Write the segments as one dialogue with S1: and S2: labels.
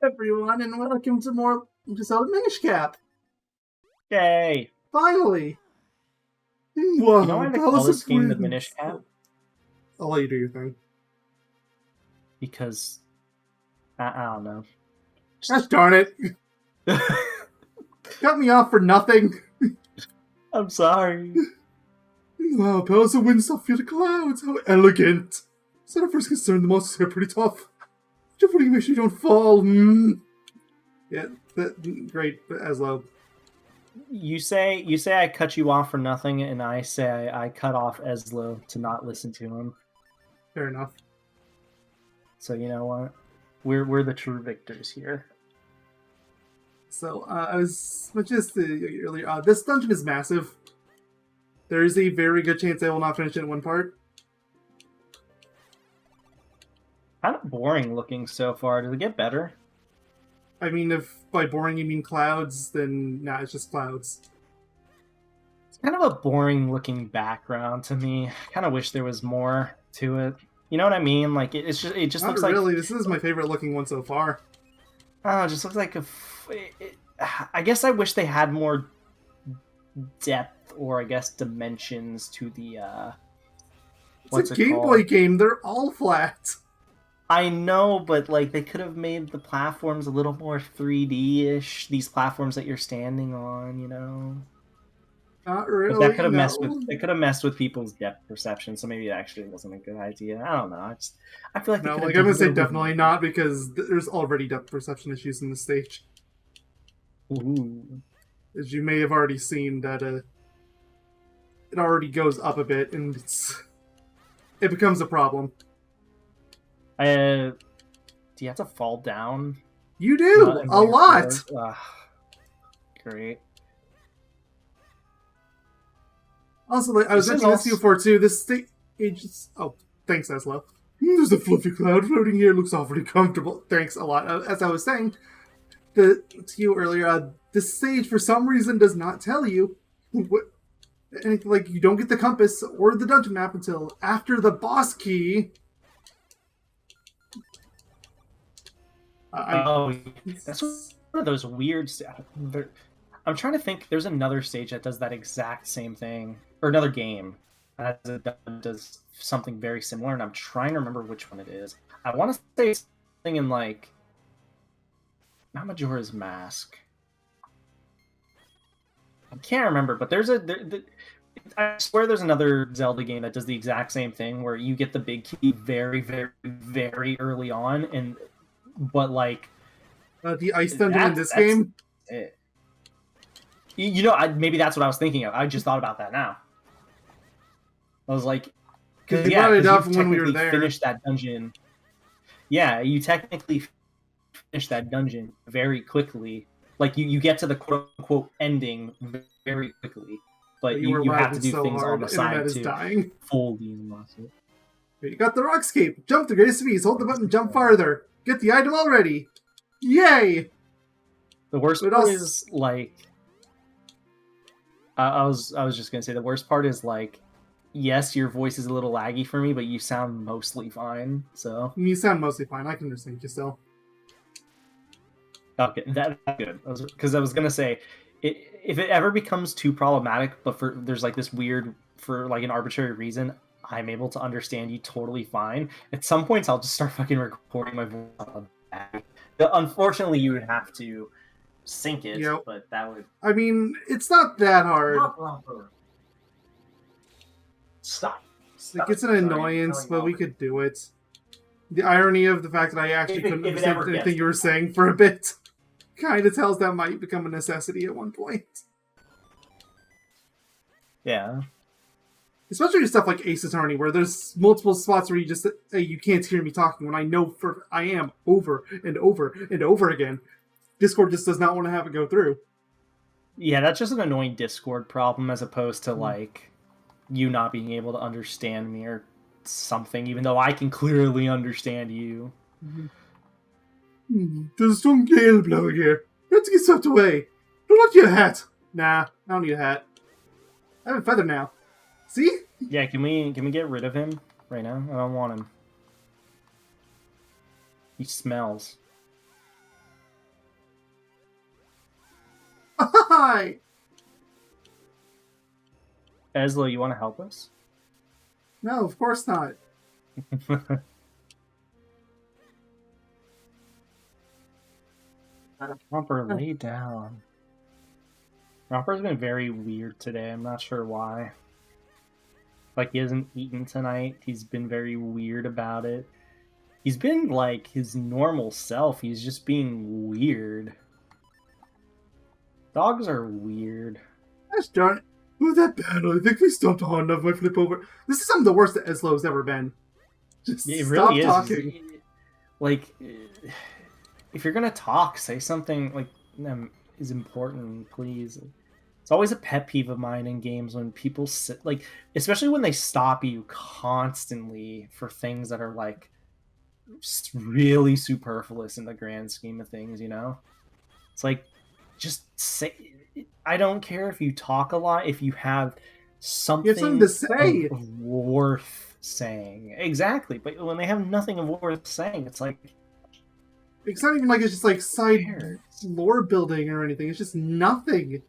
S1: Everyone, and welcome to more Zelda Minish Cap.
S2: Yay!
S1: Finally!
S2: You know
S1: Whoa,
S2: why they
S1: that
S2: call
S1: was a
S2: this game the Minish Cap?
S1: I'll let you do your thing.
S2: Because I don't know.
S1: Gosh darn it! Cut me off for nothing.
S2: I'm sorry.
S1: Wow, powers of wind stop through the clouds. How elegant! Is that our first concern? The monsters here are pretty tough. Just want to make sure you don't fall. Yeah, great, Aslo.
S2: You say I cut you off for nothing, and I say I cut off Eslo to not listen to him.
S1: Fair enough.
S2: So you know what? We're the true victors here.
S1: So I was just earlier. This dungeon is massive. There is a very good chance I will not finish it in one part.
S2: Kind of boring looking so far. Does it get better?
S1: I mean, if by boring you mean clouds, then nah, it's just clouds.
S2: It's kind of a boring looking background to me. I kind of wish there was more to it. You know what I mean? Like it just
S1: Not
S2: looks
S1: really.
S2: like.
S1: This is my favorite looking one so far.
S2: Oh, it just looks like I guess I wish they had more depth or I guess dimensions to the
S1: It's a Game Boy game. They're all flat.
S2: I know, but like they could have made the platforms a little more 3D-ish. These platforms that you're standing on, you know.
S1: Not really.
S2: But that could have messed with people's depth perception. So maybe it actually wasn't a good idea. I don't know. I feel like
S1: no. Like I'm gonna say definitely not because there's already depth perception issues in the stage.
S2: Ooh.
S1: As you may have already seen, that it already goes up a bit, and it becomes a problem.
S2: Do you have to fall down?
S1: You do a lot.
S2: Great.
S1: Also, like, I was mentioning this to you before too. This stage is... Oh, thanks, Eslo. There's a fluffy cloud floating here. Looks awfully comfortable. Thanks a lot. As I was saying to you earlier, this stage for some reason does not tell you what anything. Like you don't get the compass or the dungeon map until after the boss key.
S2: That's one of those weird. I'm trying to think. There's another stage that does that exact same thing, or another game that does something very similar, and I'm trying to remember which one it is. I want to say something in like not Majora's Mask. I can't remember, but there's I swear there's another Zelda game that does the exact same thing, where you get the big key very, very, very early on, but like
S1: the ice dungeon in this game.
S2: It. You know, maybe that's what I was thinking of. I just thought about that now. I was like,
S1: because you brought it up when we were there.
S2: Finished that dungeon. Yeah, you technically finish that dungeon very quickly. Like you get to the quote unquote ending very quickly, but you have to do so things on the side to fully unlock it.
S1: You got the Rockscape. Jump the greatest speeds. Hold the button. Jump farther. Get the item already. Yay!
S2: The worst part is like. I was just gonna say the worst part is like, yes, your voice is a little laggy for me, but you sound mostly fine. So
S1: you sound mostly fine. I can understand you still.
S2: Okay, that's good. Because I was gonna say, if it ever becomes too problematic, but there's like this weird for like an arbitrary reason, I'm able to understand you totally fine. At some points, I'll just start fucking recording my voice. Unfortunately, you would have to sync it, yep. But that would...
S1: I mean, it's not that hard.
S2: Stop.
S1: Like, it's an annoyance, but we could do it. The irony of the fact that I actually couldn't understand anything you were saying for a bit kind of tells that might become a necessity at one point.
S2: Yeah.
S1: Especially stuff like Ace Attorney, where there's multiple spots where you just you can't hear me talking when I know I am over and over and over again. Discord just does not want to have it go through.
S2: Yeah, that's just an annoying Discord problem as opposed to like you not being able to understand me or something, even though I can clearly understand you.
S1: There's a strong gale blowing here. Let's get swept away. Don't want your hat. Nah, I don't need a hat. I have a feather now. See?
S2: Yeah, can we get rid of him right now? I don't want him. He smells.
S1: die!
S2: Eslo, you want to help us?
S1: No, of course not.
S2: Romper, lay down. Romper's been very weird today. I'm not sure why. Like, he hasn't eaten tonight. He's been very weird about it. He's been, like, his normal self. He's just being weird. Dogs are weird.
S1: Gosh darn it. Oh, that battle. I think we stopped hard enough my flip over. This is some of the worst that Eslo's ever been. Just
S2: It
S1: stop
S2: really is.
S1: talking.
S2: Like, if you're gonna talk, say something, like, is important, please. It's always a pet peeve of mine in games when people sit, like, especially when they stop you constantly for things that are, like, really superfluous in the grand scheme of things, you know? It's like, just say, I don't care if you talk a lot, if you have something
S1: to say
S2: worth saying. Exactly, but when they have nothing of worth saying, it's like,
S1: it's not even like it's just like side lore building or anything. It's just nothing.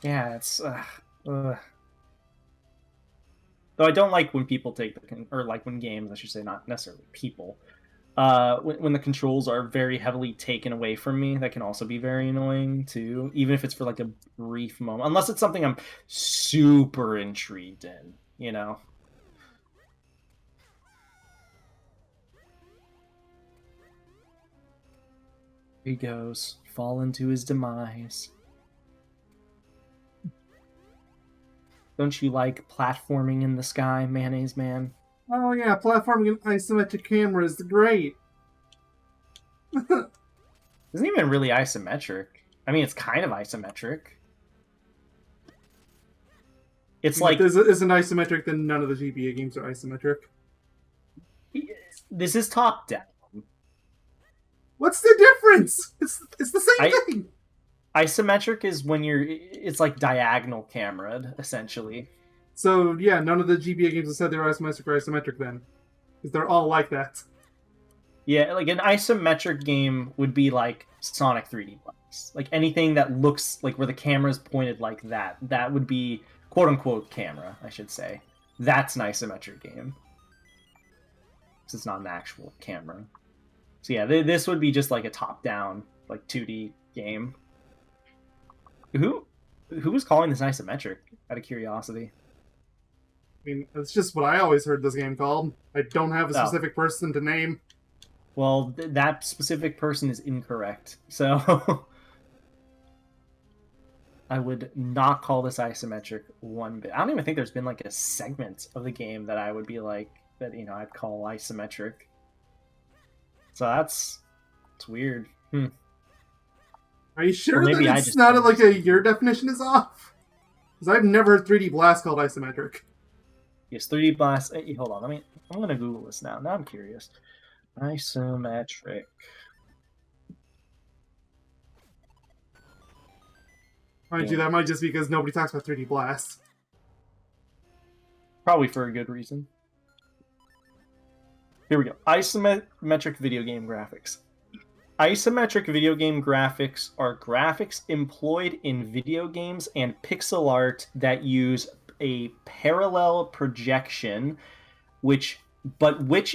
S2: Yeah, it's though I don't like when people take or like when games, I should say, not necessarily people, when the controls are very heavily taken away from me. That can also be very annoying too, even if it's for like a brief moment, unless it's something I'm super intrigued in, you know. Here he goes, fall into his demise. Don't you like platforming in the sky, Mayonnaise Man?
S1: Oh yeah, platforming in isometric camera is great.
S2: Isn't even really isometric. I mean, it's kind of isometric. It's like,
S1: if this isn't isometric, then none of the GBA games are isometric.
S2: This is top down.
S1: What's the difference? It's the same thing.
S2: Isometric is when it's like diagonal camera, essentially.
S1: So yeah, none of the GBA games have said they're isometric then, because they're all like that.
S2: Yeah, like an isometric game would be like Sonic 3D Blast. Like anything that looks like where the camera's pointed like that, that would be quote unquote camera, I should say. That's an isometric game. Because it's not an actual camera. So yeah, this would be just like a top-down, like 2D game. Who was calling this isometric, out of curiosity?
S1: I mean, it's just what I always heard this game called. I don't have a specific person to name.
S2: Well, that specific person is incorrect. So I would not call this isometric one bit. I don't even think there's been like a segment of the game that I would be like, that, you know, I'd call isometric. So it's weird.
S1: Are you sure that it's not like your definition is off? Because I've never heard 3D Blast called isometric.
S2: Yes, 3D Blast. Hey, hold on, I'm gonna Google this now. Now I'm curious. Isometric.
S1: Mind you, that might just be because nobody talks about 3D Blast.
S2: Probably for a good reason. Here we go. Isometric video game graphics. Isometric video game graphics are graphics employed in video games and pixel art that use a parallel projection, which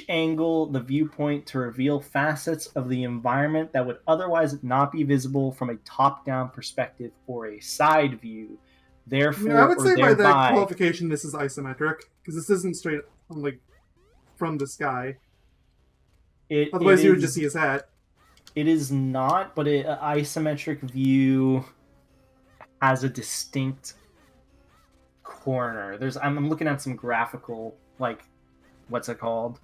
S2: angle the viewpoint to reveal facets of the environment that would otherwise not be visible from a top-down perspective or a side view. Therefore,
S1: I would say by that qualification, this is isometric, because this isn't straight like from the sky. Otherwise, you would just see his hat.
S2: It is not, but an isometric view has a distinct corner. I'm looking at some graphical, like, what's it called?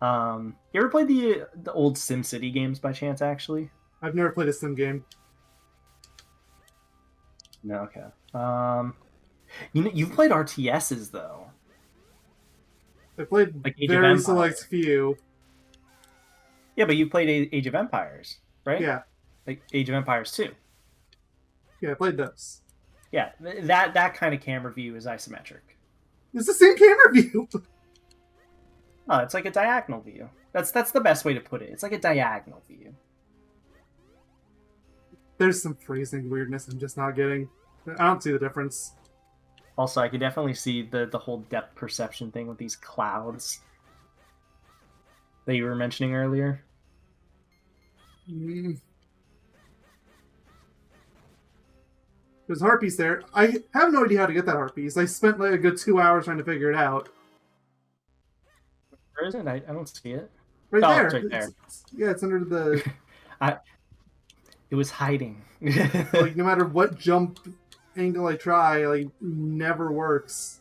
S2: You ever played the old SimCity games by chance? Actually,
S1: I've never played a Sim game.
S2: No, okay. You've played RTSs though.
S1: I played like very select few.
S2: Yeah, but you played Age of Empires, right?
S1: Yeah.
S2: Like Age of Empires 2.
S1: Yeah, I played those.
S2: Yeah, that kind of camera view is isometric.
S1: It's the same camera view.
S2: Oh, it's like a diagonal view. That's the best way to put it. It's like a diagonal view.
S1: There's some phrasing weirdness I'm just not getting. I don't see the difference.
S2: Also, I can definitely see the whole depth perception thing with these clouds that you were mentioning earlier.
S1: There's a heart piece there. I have no idea how to get that heart piece. I spent like a good 2 hours trying to figure it out.
S2: Where is it? I don't see it.
S1: Right there.
S2: It's right there.
S1: Yeah, it's under the...
S2: It was hiding.
S1: Like, no matter what jump angle I try, like, never works.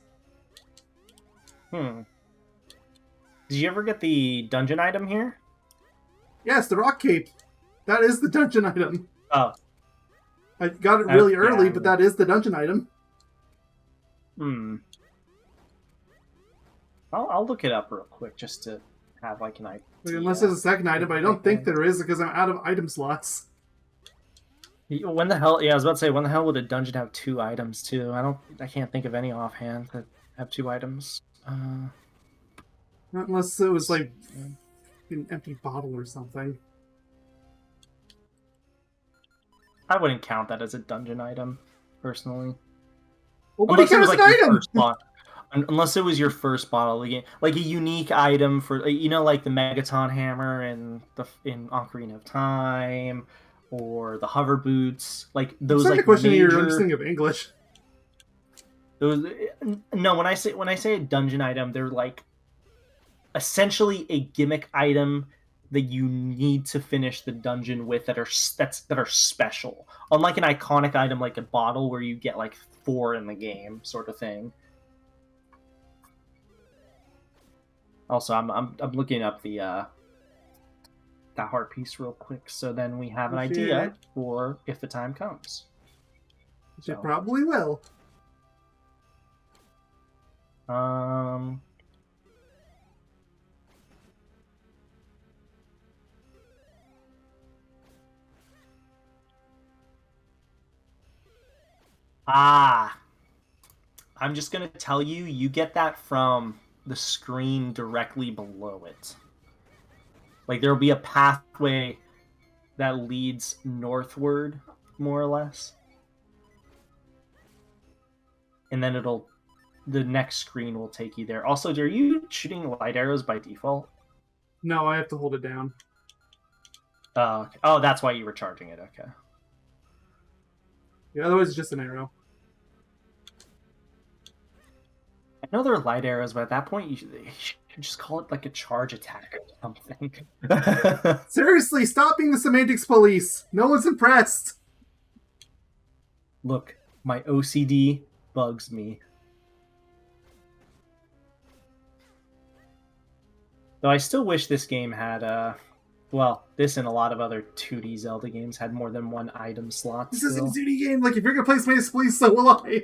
S2: Did you ever get the dungeon item here?
S1: Yes, the rock cape. That is the dungeon item.
S2: Oh.
S1: I got it really early, but that is the dungeon item.
S2: I'll look it up real quick just to have like an idea.
S1: Like, unless there's a second item, but I don't think there is because I'm out of item slots.
S2: When the hell? Yeah, I was about to say, when the hell would a dungeon have 2 items too? I can't think of any offhand that have 2 items.
S1: Not unless it was like an empty bottle or something.
S2: I wouldn't count that as a dungeon item, personally.
S1: Well, what do you count as an item?
S2: Unless it was your first bottle of the game, like a unique item for, you know, like the Megaton hammer in Ocarina of Time, or the hover boots, like those. Like
S1: question your understanding of English.
S2: Those, no, when I say a dungeon item, they're like essentially a gimmick item that you need to finish the dungeon with that are special. Unlike an iconic item like a bottle where you get like 4 in the game, sort of thing. Also, I'm looking up the that heart piece real quick, so then we have an idea for if the time comes.
S1: It probably will.
S2: I'm just gonna tell you, you get that from the screen directly below it. Like, there'll be a pathway that leads northward, more or less. And then the next screen will take you there. Also, are you shooting light arrows by default?
S1: No, I have to hold it down.
S2: Oh, that's why you were charging it, okay.
S1: Yeah, otherwise it's just an arrow.
S2: I know they're light arrows, but at that point, you should just call it like a charge attack or something.
S1: Seriously, stop being the semantics police. No one's impressed.
S2: Look, my OCD bugs me. Though I still wish this game had, well, this and a lot of other 2D Zelda games had more than 1 item slot.
S1: This isn't a 2D game. Like, if you're gonna play Semantics Police, so will I.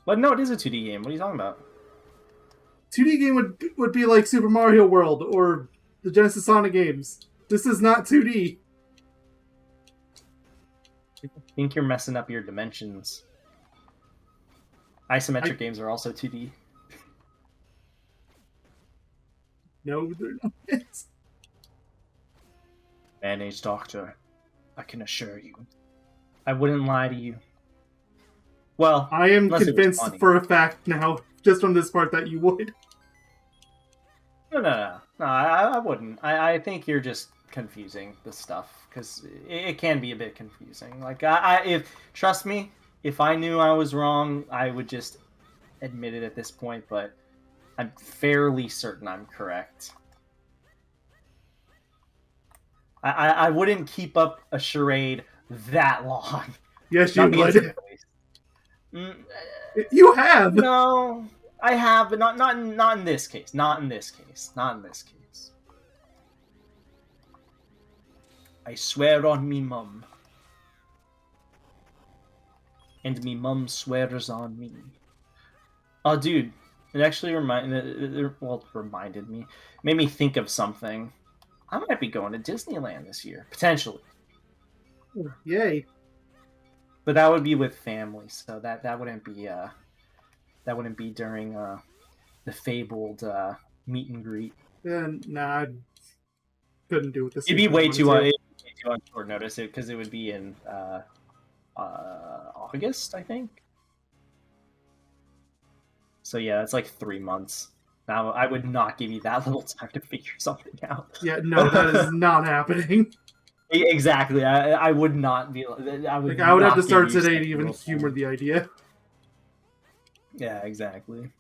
S2: But no, it is a 2D game. What are you talking about?
S1: 2D game would be like Super Mario World or the Genesis Sonic games. This is not 2D.
S2: I think you're messing up your dimensions. Isometric games are also 2D.
S1: No, they're not.
S2: Mayonnaise doctor, I can assure you, I wouldn't lie to you. Well,
S1: I am convinced for a fact now, just from this part, that you would.
S2: No, I wouldn't. I think you're just confusing the stuff, because it can be a bit confusing. Like, trust me, if I knew I was wrong, I would just admit it at this point, but I'm fairly certain I'm correct. I wouldn't keep up a charade that long.
S1: Yes, you would. You have.
S2: No, I have, but not in this case. Not in this case. Not in this case. I swear on me mum. And me mum swears on me. Oh, dude. It actually reminded me. Made me think of something. I might be going to Disneyland this year. Potentially.
S1: Yay.
S2: But that would be with family, so that wouldn't be during the fabled meet and greet.
S1: Nah, I couldn't do it this.
S2: It'd be way too you on short notice because it would be in August, I think. So yeah, that's like 3 months. Now I would not give you that little time to figure something out.
S1: Yeah, no, that is not happening.
S2: Exactly. I would not be. I would.
S1: Like, I would have
S2: not
S1: to start
S2: give you
S1: today to
S2: such
S1: even
S2: little
S1: humor
S2: time.
S1: the idea.
S2: Yeah, exactly.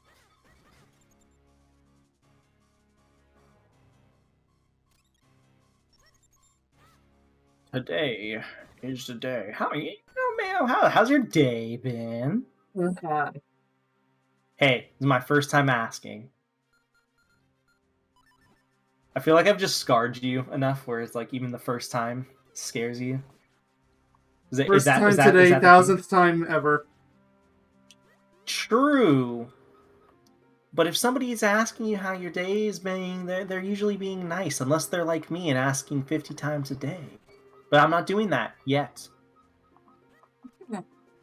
S2: Today is the day. How you know, man? How's your day been? Hey, this is my first time asking. I feel like I've just scarred you enough where it's like even the first time scares you.
S1: First time today, thousandth time ever.
S2: True. But if somebody is asking you how your day is being, they're usually being nice, unless they're like me and asking 50 times a day. But I'm not doing that yet.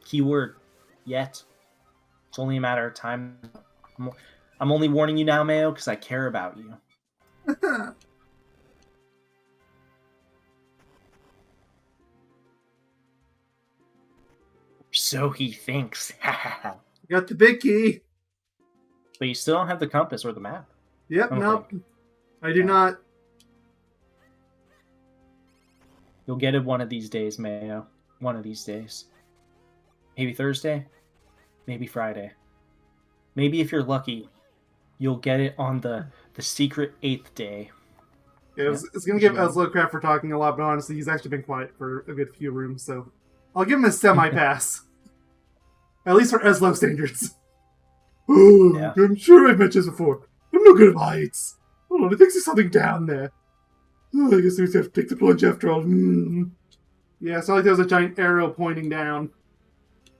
S2: Keyword, yet. It's only a matter of time. I'm only warning you now, Mayo, because I care about you. So he thinks.
S1: Got the big key.
S2: But you still don't have the compass or the map.
S1: Yep, nope. I do not.
S2: You'll get it one of these days, Mayo. One of these days. Maybe Thursday. Maybe Friday. Maybe if you're lucky, you'll get it on the secret 8th day.
S1: Yeah, it's going to give Ezlo crap for talking a lot, but honestly, he's actually been quiet for a good few rooms, so I'll give him a semi-pass. At least for Ezlo standards. Oh, yeah. I'm sure I've mentioned this before. I'm no good at heights. Hold on, I think there's something down there. Oh, I guess we have to take the plunge after all. Yeah, it's not like there was a giant arrow pointing down.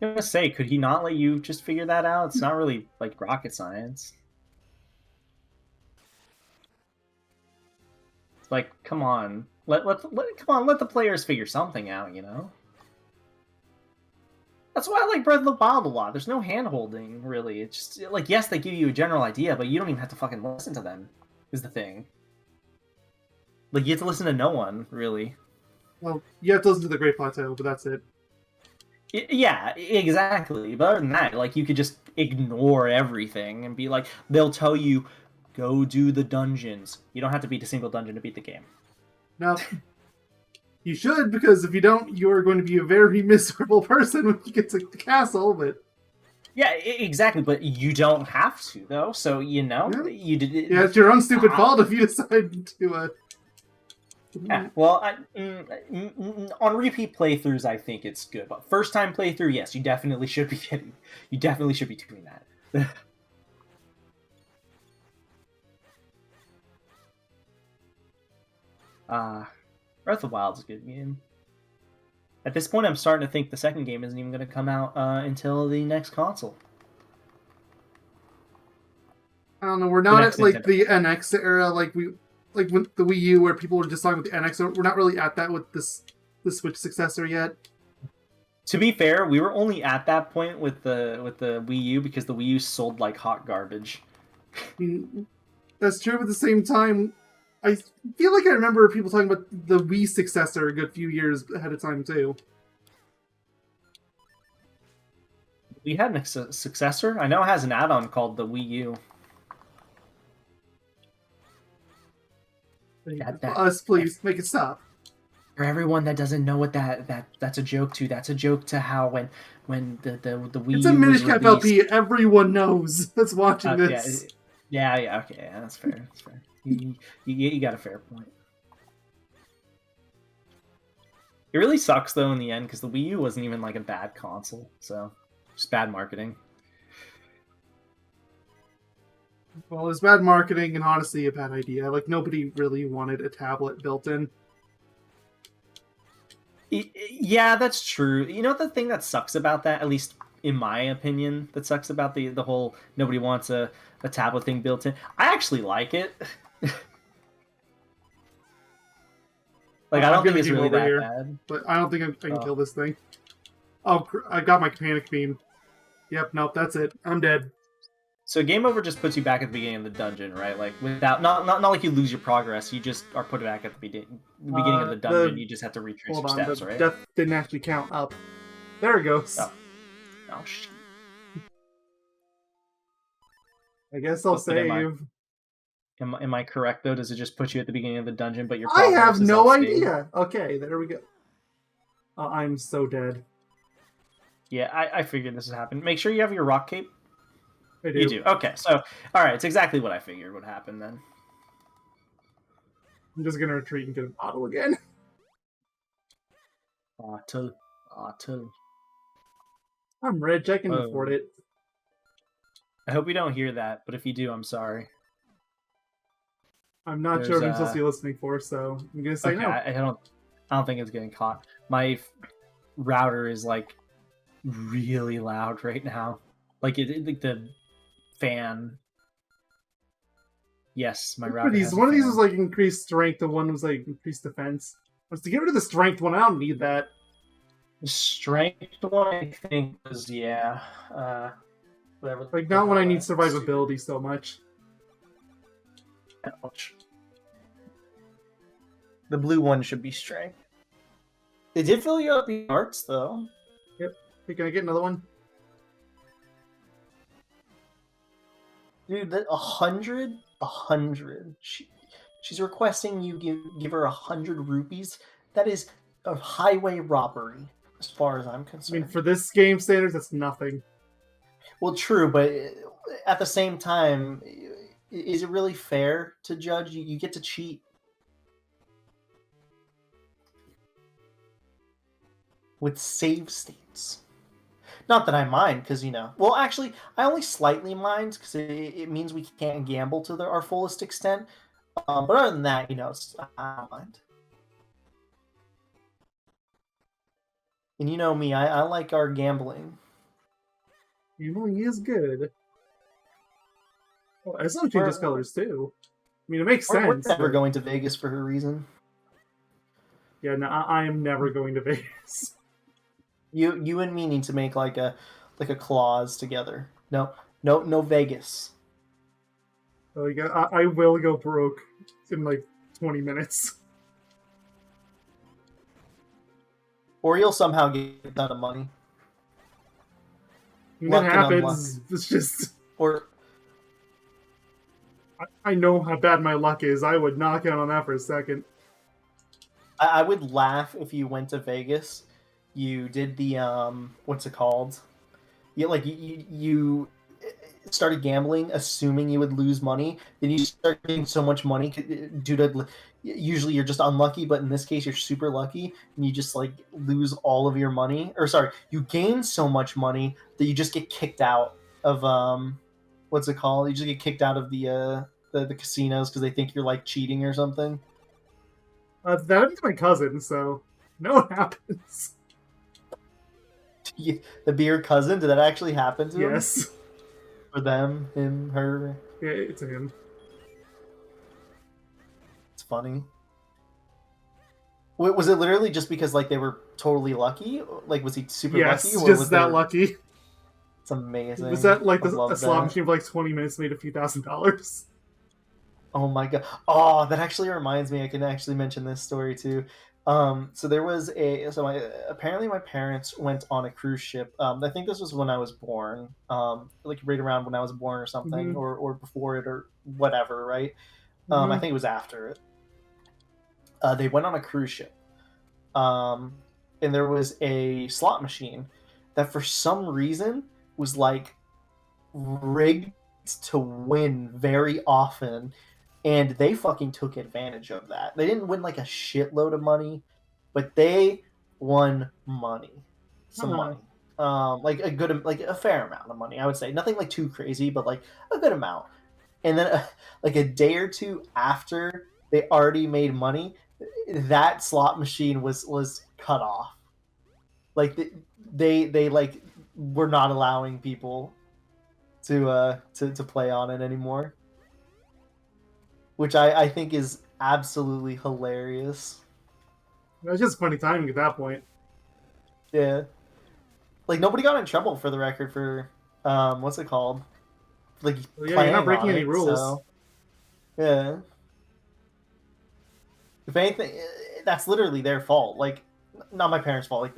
S2: I was gonna say, could he not let you just figure that out? It's not really like rocket science. It's like, come on, let the players figure something out, you know. That's why I like Breath of the Wild a lot. There's no hand-holding, really. It's just, like, yes, they give you a general idea, but you don't even have to fucking listen to them, is the thing. Like, you have to listen to no one, really.
S1: Well, you have to listen to the Great Plateau, but that's it.
S2: Yeah, exactly. But other than that, like, you could just ignore everything and be like, they'll tell you, go do the dungeons. You don't have to beat a single dungeon to beat the game.
S1: No. You should, because if you don't, you are going to be a very miserable person when you get to the castle, but...
S2: Yeah, exactly, but you don't have to, though, so, you know, you did...
S1: Yeah, it's your own stupid fault if you decide to,
S2: Yeah, well, on repeat playthroughs, I think it's good, but first-time playthrough, yes, you definitely should be getting... You definitely should be doing that. Breath of the Wild is a good game. At this point, I'm starting to think the second game isn't even going to come out until the next console.
S1: I don't know. We're not at like the NX era, like with the Wii U, where people were just talking about the NX. We're not really at that with the Switch successor yet.
S2: To be fair, we were only at that point with the Wii U because the Wii U sold like hot garbage.
S1: I mean, that's true. But at the same time, I feel like I remember people talking about the Wii successor a good few years ahead of time, too.
S2: We had a successor? I know it has an add-on called the Wii U.
S1: Us, please, make it stop.
S2: For everyone that doesn't know what that's a joke to, that's a joke to how when the Wii U
S1: It's a Minish Cap LP, everyone knows that's watching this.
S2: Yeah, okay, yeah, that's fair, that's fair. You got a fair point. It really sucks though in the end because the Wii U wasn't even like a bad console, so just bad marketing.
S1: Well, it's bad marketing and honestly a bad idea. Like nobody really wanted a tablet built in.
S2: Yeah, that's true. You know the thing that sucks about that, at least in my opinion, that sucks about the whole nobody wants a tablet thing built in. I actually like it. Like, I don't think it's really that bad.
S1: But I don't think I can kill this thing. Oh, I got my panic beam. Yep, nope, that's it. I'm dead.
S2: So game over just puts you back at the beginning of the dungeon, right? Like without not like you lose your progress. You just are put back at the beginning of the dungeon. You just have to retrace
S1: Hold
S2: your
S1: on,
S2: steps,
S1: the
S2: right?
S1: death didn't actually count up. There it goes.
S2: Oh shit.
S1: I guess I'll save.
S2: Am I correct though? Does it just put you at the beginning of the dungeon, but your
S1: I
S2: progress
S1: have
S2: is
S1: no
S2: unsaved?
S1: idea. Okay, there we go. I'm so dead.
S2: Yeah, I figured this would happen. Make sure you have your rock cape.
S1: I do.
S2: You do. Okay, so all right, it's exactly what I figured would happen then.
S1: I'm just gonna retreat and get a bottle again.
S2: Bottle.
S1: I'm rich. I can afford it.
S2: I hope you don't hear that, but if you do, I'm sorry.
S1: I'm not sure what I'm supposed to be listening for, so I'm gonna say no.
S2: I don't think it's getting caught. My router is like really loud right now. Like the fan. Yes, my router.
S1: One of these was like increased strength, and one was like increased defense. To get rid of the strength one, I don't need that.
S2: The strength one, I think, was whatever.
S1: Like not when I need survivability so much.
S2: Ouch. The blue one should be strength. They did fill you out the arts though.
S1: Yep. Hey, can I get another one?
S2: Dude, that 100. She's requesting you give her 100 rupees. That is a highway robbery, as far as I'm concerned.
S1: I mean, for this game standards, that's nothing.
S2: Well, true, but at the same time, is it really fair to judge? You get to cheat. With save states. Not that I mind, because, well, actually, I only slightly mind, because it means we can't gamble to our fullest extent. But other than that, I don't mind. And you know me, I like our gambling.
S1: Gambling is good. Oh, I saw changes colors, too. I mean, it makes sense.
S2: We're never going to Vegas for a reason.
S1: Yeah, no, I am never going to Vegas.
S2: You and me need to make like a clause together. No Vegas.
S1: So I will go broke in like 20 minutes.
S2: Or you'll somehow get a ton of money.
S1: When that happens, it's just...
S2: Or...
S1: I know how bad my luck is. I would not count on that for a second.
S2: I would laugh if you went to Vegas, you did the, what's it called? You started gambling, assuming you would lose money. Then you start getting so much money due to... Usually you're just unlucky, but in this case you're super lucky, and you just like lose all of your money. Or sorry, you gain so much money that you just get kicked out of what's it called? You just get kicked out of the casinos because they think you're like cheating or something.
S1: That happened to my cousin, so no, it happens.
S2: The beard cousin? Did that actually happen to him?
S1: Yes.
S2: For them, him, her.
S1: Yeah, it's him.
S2: Funny. Was it literally just because like they were totally lucky? Like was he super lucky?
S1: Yes, just that lucky.
S2: It's amazing.
S1: Was that like a slot machine for like 20 minutes made a few $1,000s?
S2: Oh my god! Oh, that actually reminds me. I can actually mention this story too. So there was apparently my parents went on a cruise ship. I think this was when I was born. Like right around when I was born or something, or before it or whatever, right? I think it was after it. They went on a cruise ship, and there was a slot machine that for some reason was like rigged to win very often, and they fucking took advantage of that. They didn't win like a shitload of money, but they won money, money, like a fair amount of money. I would say nothing like too crazy, but like a good amount. And then like a day or two after they already made money, that slot machine was cut off. Like they like were not allowing people to play on it anymore, which I think is absolutely hilarious.
S1: That's just funny timing at that point.
S2: Yeah, like nobody got in trouble for the record for what's it called? like
S1: Well, yeah, you're not
S2: playing
S1: breaking
S2: on
S1: any
S2: it.
S1: rules.
S2: So yeah, if anything, that's literally their fault. Like, not my parents' fault. Like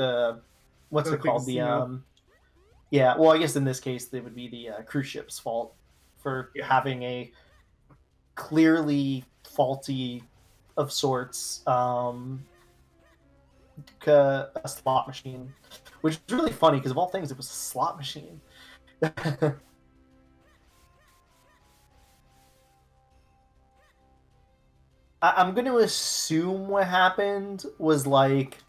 S2: what's it called? Yeah. Well, I guess in this case, it would be the cruise ship's fault for having a clearly faulty of sorts a slot machine, which is really funny because of all things, it was a slot machine. I'm going to assume what happened was like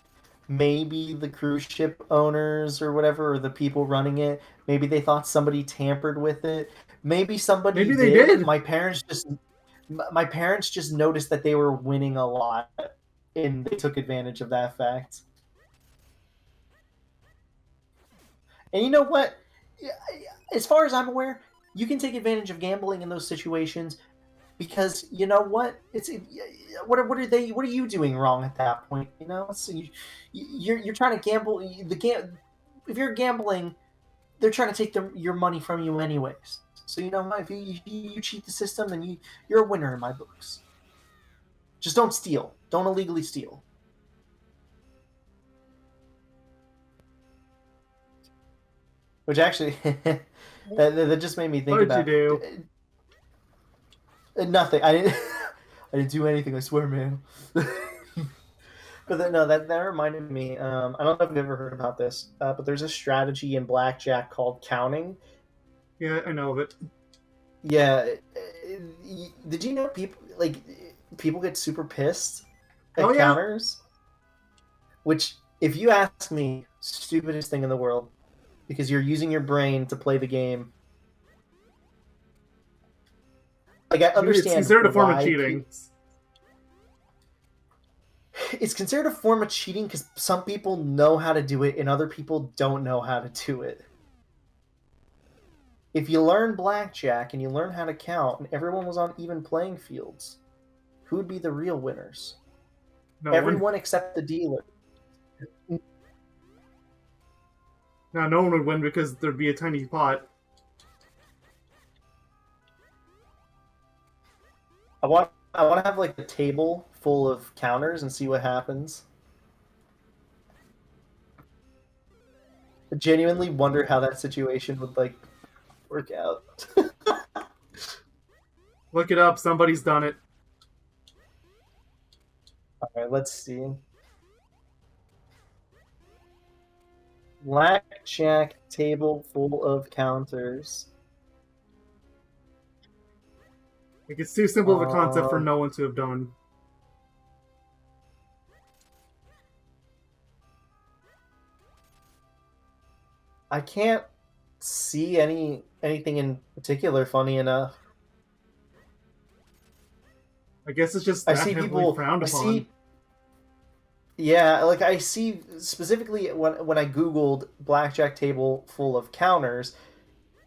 S2: maybe the cruise ship owners or whatever, or the people running it, maybe they thought somebody tampered with it. Maybe somebody
S1: Maybe they did.
S2: My parents just noticed that they were winning a lot and they took advantage of that fact. And you know what? As far as I'm aware, you can take advantage of gambling in those situations because you know what? What are you doing wrong at that point? You know, so you're trying to gamble. If you're gambling, they're trying to take your money from you anyways. So you know what? If you cheat the system, then you're a winner in my books. Just don't steal. Don't illegally steal. Which actually, that just made me think
S1: What'd
S2: about.
S1: you
S2: do? Nothing. I didn't. I didn't do anything. I swear, man. But that reminded me. I don't know if you've ever heard about this, but there's a strategy in blackjack called counting.
S1: Yeah, I know of it.
S2: Yeah. Did you know people get super pissed at counters? Which, if you ask me, stupidest thing in the world, because you're using your brain to play the game. Like, I understand.
S1: It's considered a form of cheating.
S2: It's considered a form of cheating because some people know how to do it and other people don't know how to do it. If you learn blackjack and you learn how to count and everyone was on even playing fields, who would be the real winners? Everyone except the dealer.
S1: No, no one would win because there'd be a tiny pot.
S2: I want to have like a table full of counters and see what happens. I genuinely wonder how that situation would like work out.
S1: Look it up. Somebody's done it.
S2: All right, let's see. Blackjack table full of counters.
S1: Like, it's too simple of a concept for no one to have done.
S2: I can't see anything in particular funny enough.
S1: I guess it's just that
S2: I see people
S1: frowned upon.
S2: Yeah, like I see specifically when I Googled blackjack table full of counters,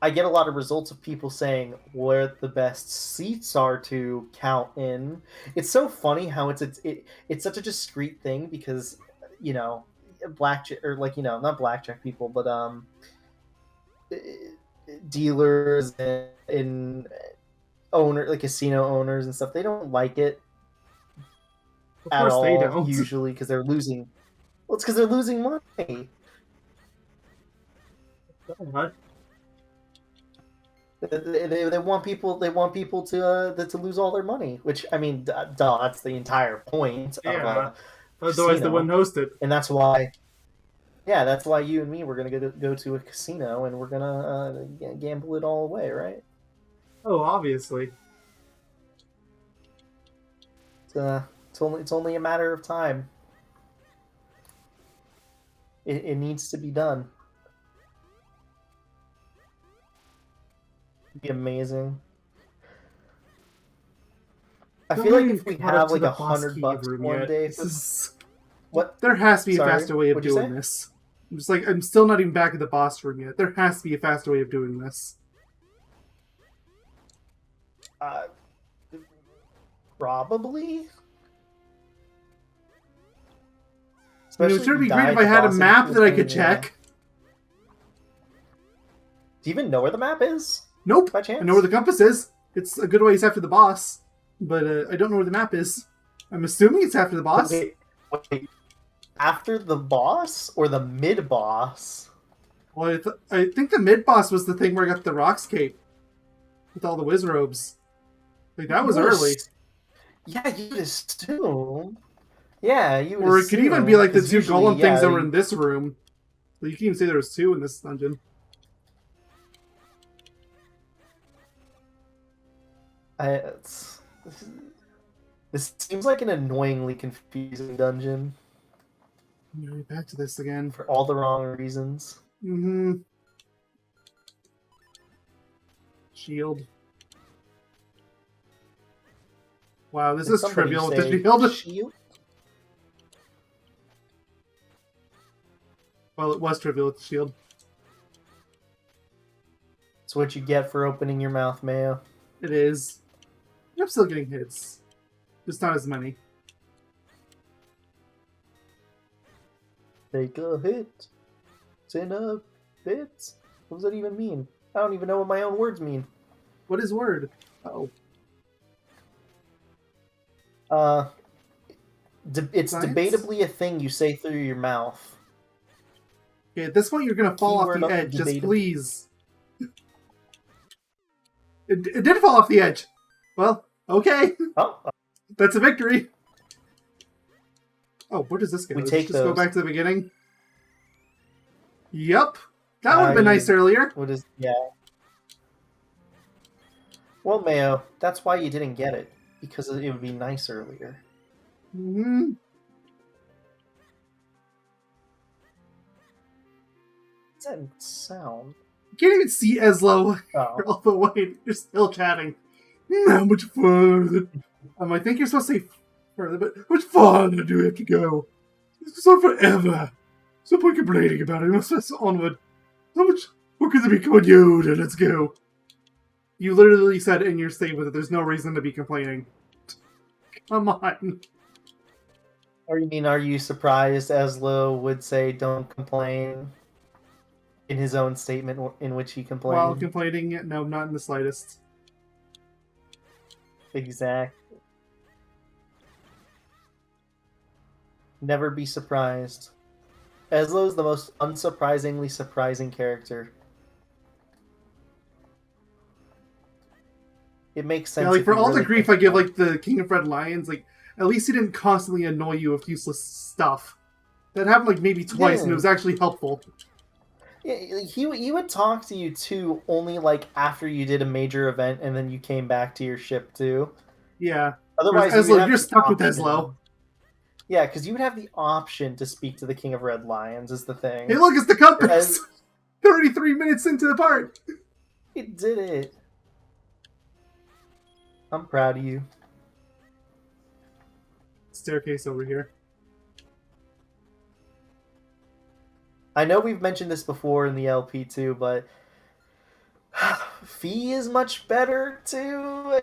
S2: I get a lot of results of people saying where the best seats are to count in. It's so funny how it's such a discrete thing because, you know, blackjack or like, you know, not blackjack people, but dealers and like casino owners and stuff, they don't like it at all. They don't usually because they're losing. Well, it's because they're losing money.
S1: What?
S2: They want people. They want people to lose all their money. Which, I mean, duh, that's the entire point.
S1: Yeah.
S2: Of
S1: otherwise, they wouldn't host it.
S2: And that's why. Yeah, that's why you and me we're gonna go to a casino and we're gonna gamble it all away, right?
S1: Oh, obviously.
S2: It's only a matter of time. It needs to be done. It'd be amazing. I feel like if we have like $100 one day,
S1: what? There has to be a faster way of doing this. I'm just like, I'm still not even back at the boss room yet. There has to be a faster way of doing this.
S2: Probably.
S1: I mean, it would sure be great if I had a map that I could check.
S2: Do you even know where the map is?
S1: Nope.
S2: By chance?
S1: I know where the compass is. It's a good ways after the boss, but I don't know where the map is. I'm assuming it's after the boss.
S2: Wait. After the boss or the mid-boss?
S1: Well, I think the mid-boss was the thing where I got the Rocks cape with all the whiz robes. Like, that was early.
S2: Yeah, you would assume. Yeah, you would
S1: Or it
S2: assume,
S1: could even be like the
S2: because
S1: two
S2: usually,
S1: golem things that
S2: yeah,
S1: were in this room. But you can even say there was two in this dungeon.
S2: This seems like an annoyingly confusing dungeon
S1: Back to this again.
S2: for all the wrong reasons.
S1: Mm-hmm. Shield. Wow, this is trivial with the shield.
S2: Shield?
S1: Well, it was trivial with the shield.
S2: It's what you get for opening your mouth, Mayo.
S1: It is. I'm still getting hits. Just not as many.
S2: Take a hit. It's in a bit. What does that even mean? I don't even know what my own words mean.
S1: What is word? Oh.
S2: It's
S1: Science?
S2: debatably a thing you say through your mouth.
S1: Okay, at this point you're gonna fall off
S2: Keyword
S1: the
S2: of
S1: edge. Just
S2: debatable.
S1: please. It did fall off the edge. Well, okay.
S2: Oh,
S1: That's a victory. Oh, where does this go?
S2: We
S1: Does
S2: take
S1: it just go
S2: those.
S1: back to the beginning? Yep. That would have been nice earlier.
S2: what is... Yeah. Well, Mayo, that's why you didn't get it. Because it would be nice earlier.
S1: Mm-hmm.
S2: What's that sound?
S1: You can't even see Eslo
S2: Oh.
S1: all the way. You're still chatting. How much further? I think you're supposed to say further, but how much farther do we have to go? This goes on forever. No point complaining about it. We must press onward. How much? What could there be called Yoda? Let's go. You literally said in your statement that there's no reason to be complaining. Come on.
S2: Or you mean, are you surprised Eslo would say don't complain in his own statement in which he complained?
S1: While complaining, no, not in the slightest.
S2: Exactly. Never be surprised. Eslo is the most unsurprisingly surprising character. It makes sense.
S1: Yeah, like
S2: if
S1: for
S2: you
S1: all the
S2: really
S1: grief
S2: think
S1: I give,
S2: about it.
S1: like the King of Red Lions, like at least he didn't constantly annoy you with useless stuff. That happened like maybe twice, and it was actually helpful.
S2: Yeah, he would talk to you too, only like after you did a major event, and then you came back to your ship too.
S1: Yeah.
S2: Otherwise,
S1: Whereas
S2: you would
S1: Eslo,
S2: have
S1: you're
S2: the
S1: stuck with
S2: option.
S1: Eslo.
S2: Yeah, because you would have the option to speak to the King of Red Lions, is the thing.
S1: Hey, look, it's the compass! 33 minutes into the part!
S2: It did it. I'm proud of you.
S1: Staircase over here.
S2: I know we've mentioned this before in the LP too, but Fee is much better too.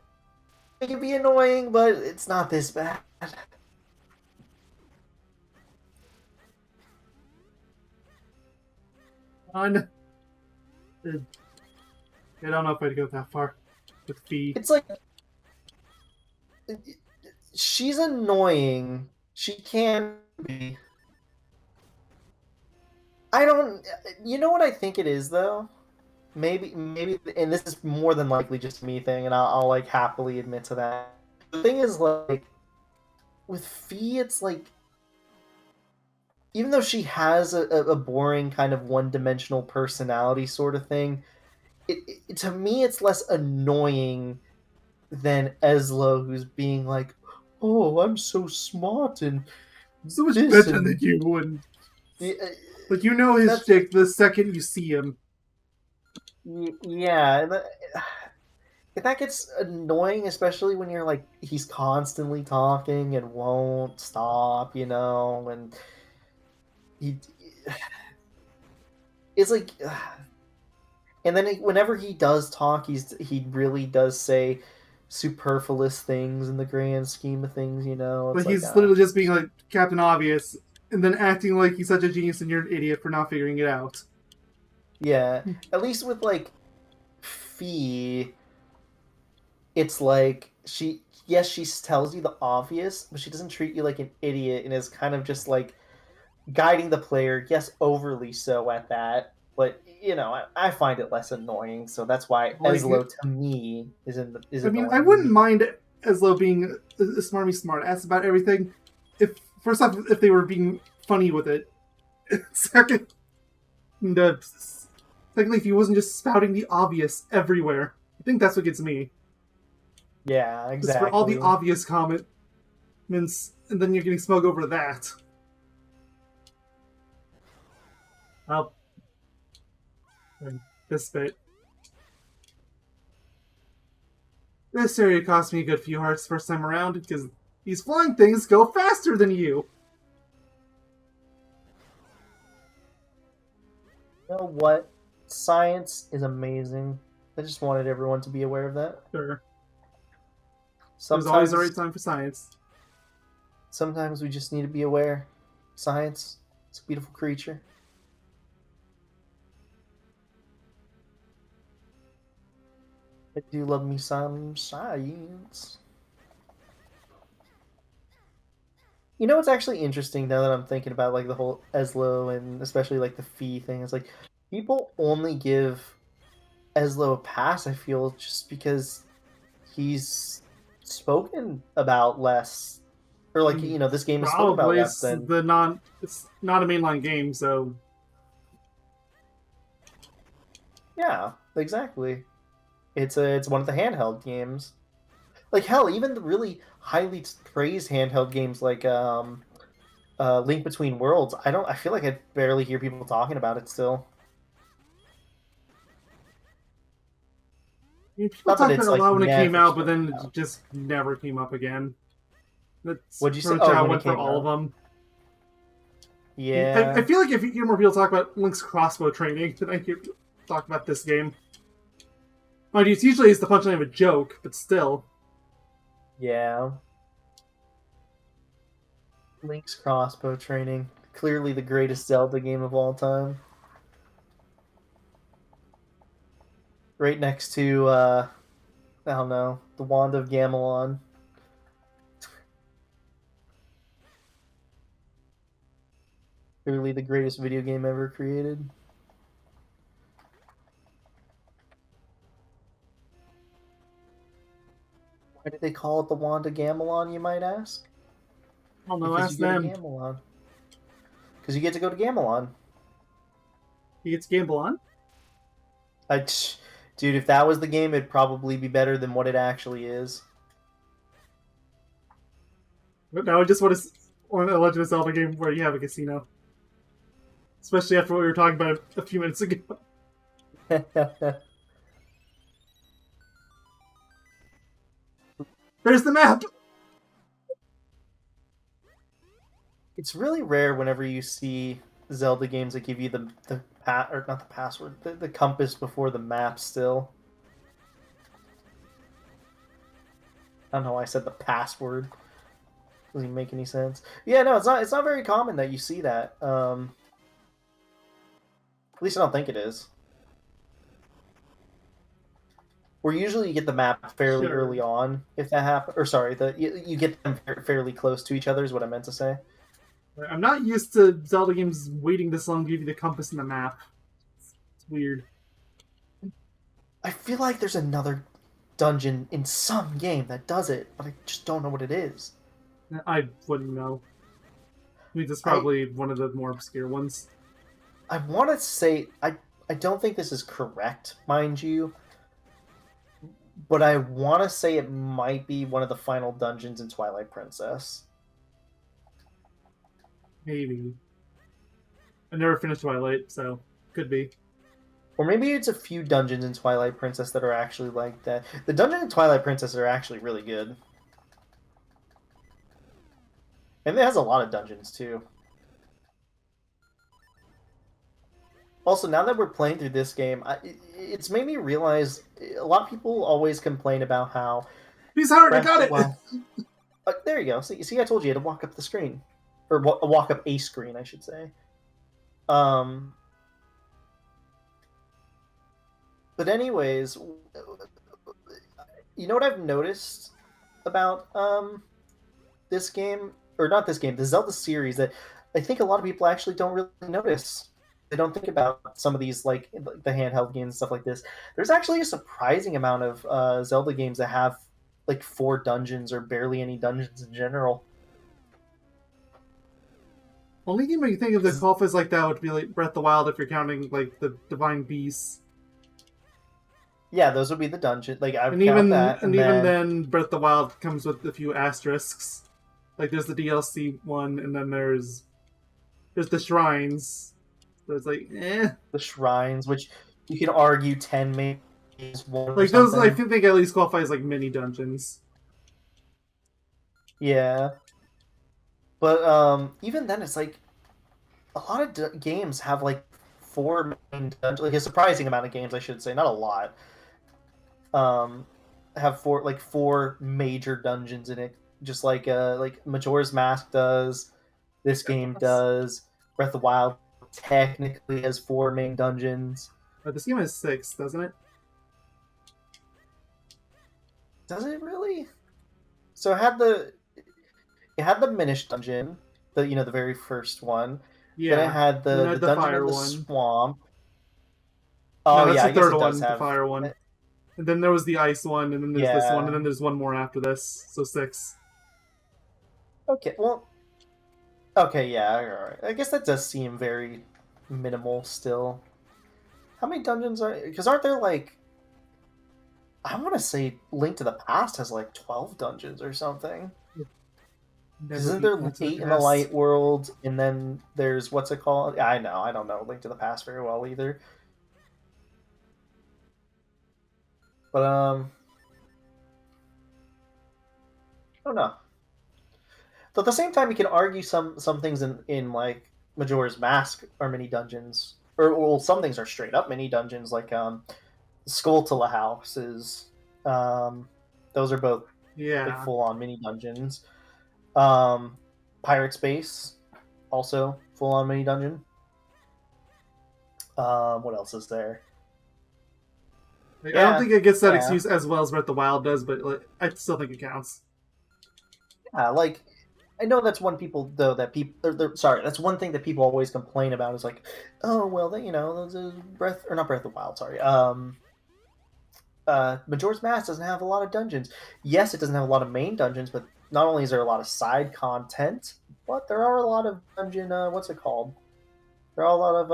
S2: It can be annoying, but it's not this bad.
S1: I don't know if I'd go that far with Fee.
S2: It's like she's annoying. She can be. I don't. You know what I think it is though. Maybe, and this is more than likely just me thing, and I'll like happily admit to that. The thing is, like, with Fee, it's like, even though she has a boring kind of one-dimensional personality sort of thing, it to me it's less annoying than Eslo, who's being like, "Oh, I'm so smart and
S1: So much better than you, and like you know his shtick the second you see him.
S2: Yeah, that gets annoying, especially when you're like, he's constantly talking and won't stop, you know, and it's like, and then whenever he does talk, he really does say superfluous things in the grand scheme of things, you know.
S1: Like he's literally just being like Captain Obvious, and then acting like he's such a genius and you're an idiot for not figuring it out.
S2: Yeah, at least with like
S3: Fee, it's like yes, she tells you the obvious, but she doesn't treat you like an idiot and is kind of just like guiding the player, yes, overly so at that, but I find it less annoying, so that's why
S1: Like,
S3: Eslo to me is
S1: I mean, I
S3: annoying
S1: wouldn't
S3: me.
S1: mind Eslo being a smarmy smart ass about everything. If first off, if they were being funny with it. Second, secondly, if he wasn't just spouting the obvious everywhere. I think that's what gets me.
S3: Yeah,
S1: Just for all the
S3: exactly.
S1: obvious comments, and then you're getting smug over that. Oh, and this bit. This area cost me a good few hearts first time around, because these flying things go faster than you.
S3: You know what? Science is amazing. I just wanted everyone to be aware of that.
S1: Sure. There's always the
S3: Sometimes
S1: right time for science.
S3: sometimes we just need to be aware. Science, it's a beautiful creature. I do love me some science. You know what's actually interesting now that I'm thinking about like the whole Eslo and especially like the fee thing is like people only give Eslo a pass, I feel, just because he's spoken about less or like this game is spoken about
S1: Probably
S3: less
S1: it's
S3: than.
S1: the non. It's not a mainline game, so
S3: Yeah, exactly. It's one of the handheld games. Like hell, even the really highly praised handheld games like Link Between Worlds, I feel like I barely hear people talking about it still.
S1: I mean, people
S3: Not that
S1: talked about
S3: it's
S1: it a
S3: like
S1: lot when it came
S3: never
S1: out, but
S3: spoken
S1: then it
S3: about.
S1: just never came up again. That's
S3: What'd you say?
S1: pretty much
S3: Oh,
S1: how I
S3: when it
S1: went for
S3: came
S1: all of
S3: out.
S1: them. I
S3: Yeah.
S1: feel like if you hear more people talk about Link's crossbow training than I hear people talk about this game. Mind you, it's usually the punchline of a joke, but still.
S3: Yeah. Link's crossbow training. Clearly the greatest Zelda game of all time. Right next to I don't know, the Wand of Gamelon. Clearly the greatest video game ever created. Why did they call it the Wand of Gamelon, you might ask?
S1: I don't know,
S3: Because you
S1: ask
S3: go to
S1: them.
S3: Gamelon. Because you get to go to Gamelon.
S1: He gets Gamble on?
S3: Dude, if that was the game, it'd probably be better than what it actually is.
S1: But now I just want a Legend of Zelda game where you have a casino. Especially after what we were talking about a few minutes ago. There's the map!
S3: It's really rare whenever you see Zelda games that give you or not the password, the compass before the map still. I don't know why I said the password. Doesn't even make any sense. Yeah, no, it's not very common that you see that. At least I don't think it is. Where usually you get the map fairly
S1: Sure.
S3: early on, if that happens. Or sorry, you get them fairly close to each other is what I meant to say.
S1: I'm not used to Zelda games waiting this long to give you the compass and the map. It's weird.
S3: I feel like there's another dungeon in some game that does it, but I just don't know what it is.
S1: I wouldn't know. I mean, it's
S3: I
S1: probably one of the more obscure ones.
S3: I want to say I don't think this is correct, mind you, but I want to say it might be one of the final dungeons in Twilight Princess.
S1: Maybe. I never finished Twilight, so could be.
S3: Or maybe it's a few dungeons in Twilight Princess that are actually like that. The dungeons in Twilight Princess are actually really good. And it has a lot of dungeons too. Also, now that we're playing through this game, it's made me realize a lot of people always complain about how
S1: He's hard, I
S3: Breath
S1: got
S3: of the
S1: it!
S3: Wild. There you go. See, I told you to walk up the screen, or walk up a screen, I should say. Um, But anyways, you know what I've noticed about this game, or not this game, the Zelda series, that I think a lot of people actually don't really notice. They don't think about some of these, like the handheld games and stuff like this. There's actually a surprising amount of Zelda games that have like 4 dungeons or barely any dungeons in general.
S1: Only game I can think of that qualifies like that would be like Breath of the Wild if you're counting like the Divine Beasts.
S3: Yeah, those would be the dungeon. Like I would
S1: And
S3: count
S1: even
S3: that,
S1: and even then, Breath of the Wild comes with a few asterisks. Like there's the DLC one, and then there's the shrines. So it's like,
S3: the shrines, which you could argue 10 maybe is one or
S1: like those. I
S3: something.
S1: think at least qualify as like mini dungeons.
S3: Yeah, but even then, it's like a lot of games have like 4 main dungeons. Like a surprising amount of games, I should say, not a lot. Have 4 major dungeons in it, just like Majora's Mask does. This game does. Breath of the Wild technically has 4 main dungeons.
S1: This game has 6, doesn't it?
S3: Does it really? So it had the Minish dungeon, the very first one.
S1: Yeah.
S3: Then it had the dungeon
S1: fire
S3: in the
S1: one.
S3: swamp.
S1: Oh
S3: Oh
S1: no, that's
S3: yeah,
S1: the
S3: I guess
S1: third
S3: it
S1: one,
S3: does
S1: the
S3: have.
S1: fire one. And then there was the ice one, and then there's this one, and then there's one more after this. So 6.
S3: Okay, well, okay, yeah, all right. I guess that does seem very minimal still. How many dungeons are? Because aren't there like? I want to say Link to the Past has like 12 dungeons or something. Isn't there 8 in the Light World, and then there's what's it called? I know, I don't know Link to the Past very well either. But I don't know. But at the same time, you can argue some things in like Majora's Mask are mini dungeons, or well, some things are straight up mini dungeons, like Skulltula houses. Those are both like full on mini dungeons. Pirate Space, also full on mini dungeon. What else is there?
S1: I don't think it gets that excuse as well as Breath of the Wild does, but like, I still think it counts.
S3: Yeah, like I know that's one people though that people. Sorry, that's one thing that people always complain about is like, oh well, those is Breath or not Breath of the Wild. Sorry, Majora's Mask doesn't have a lot of dungeons. Yes, it doesn't have a lot of main dungeons, but not only is there a lot of side content, but there are a lot of dungeon. What's it called? There are a lot of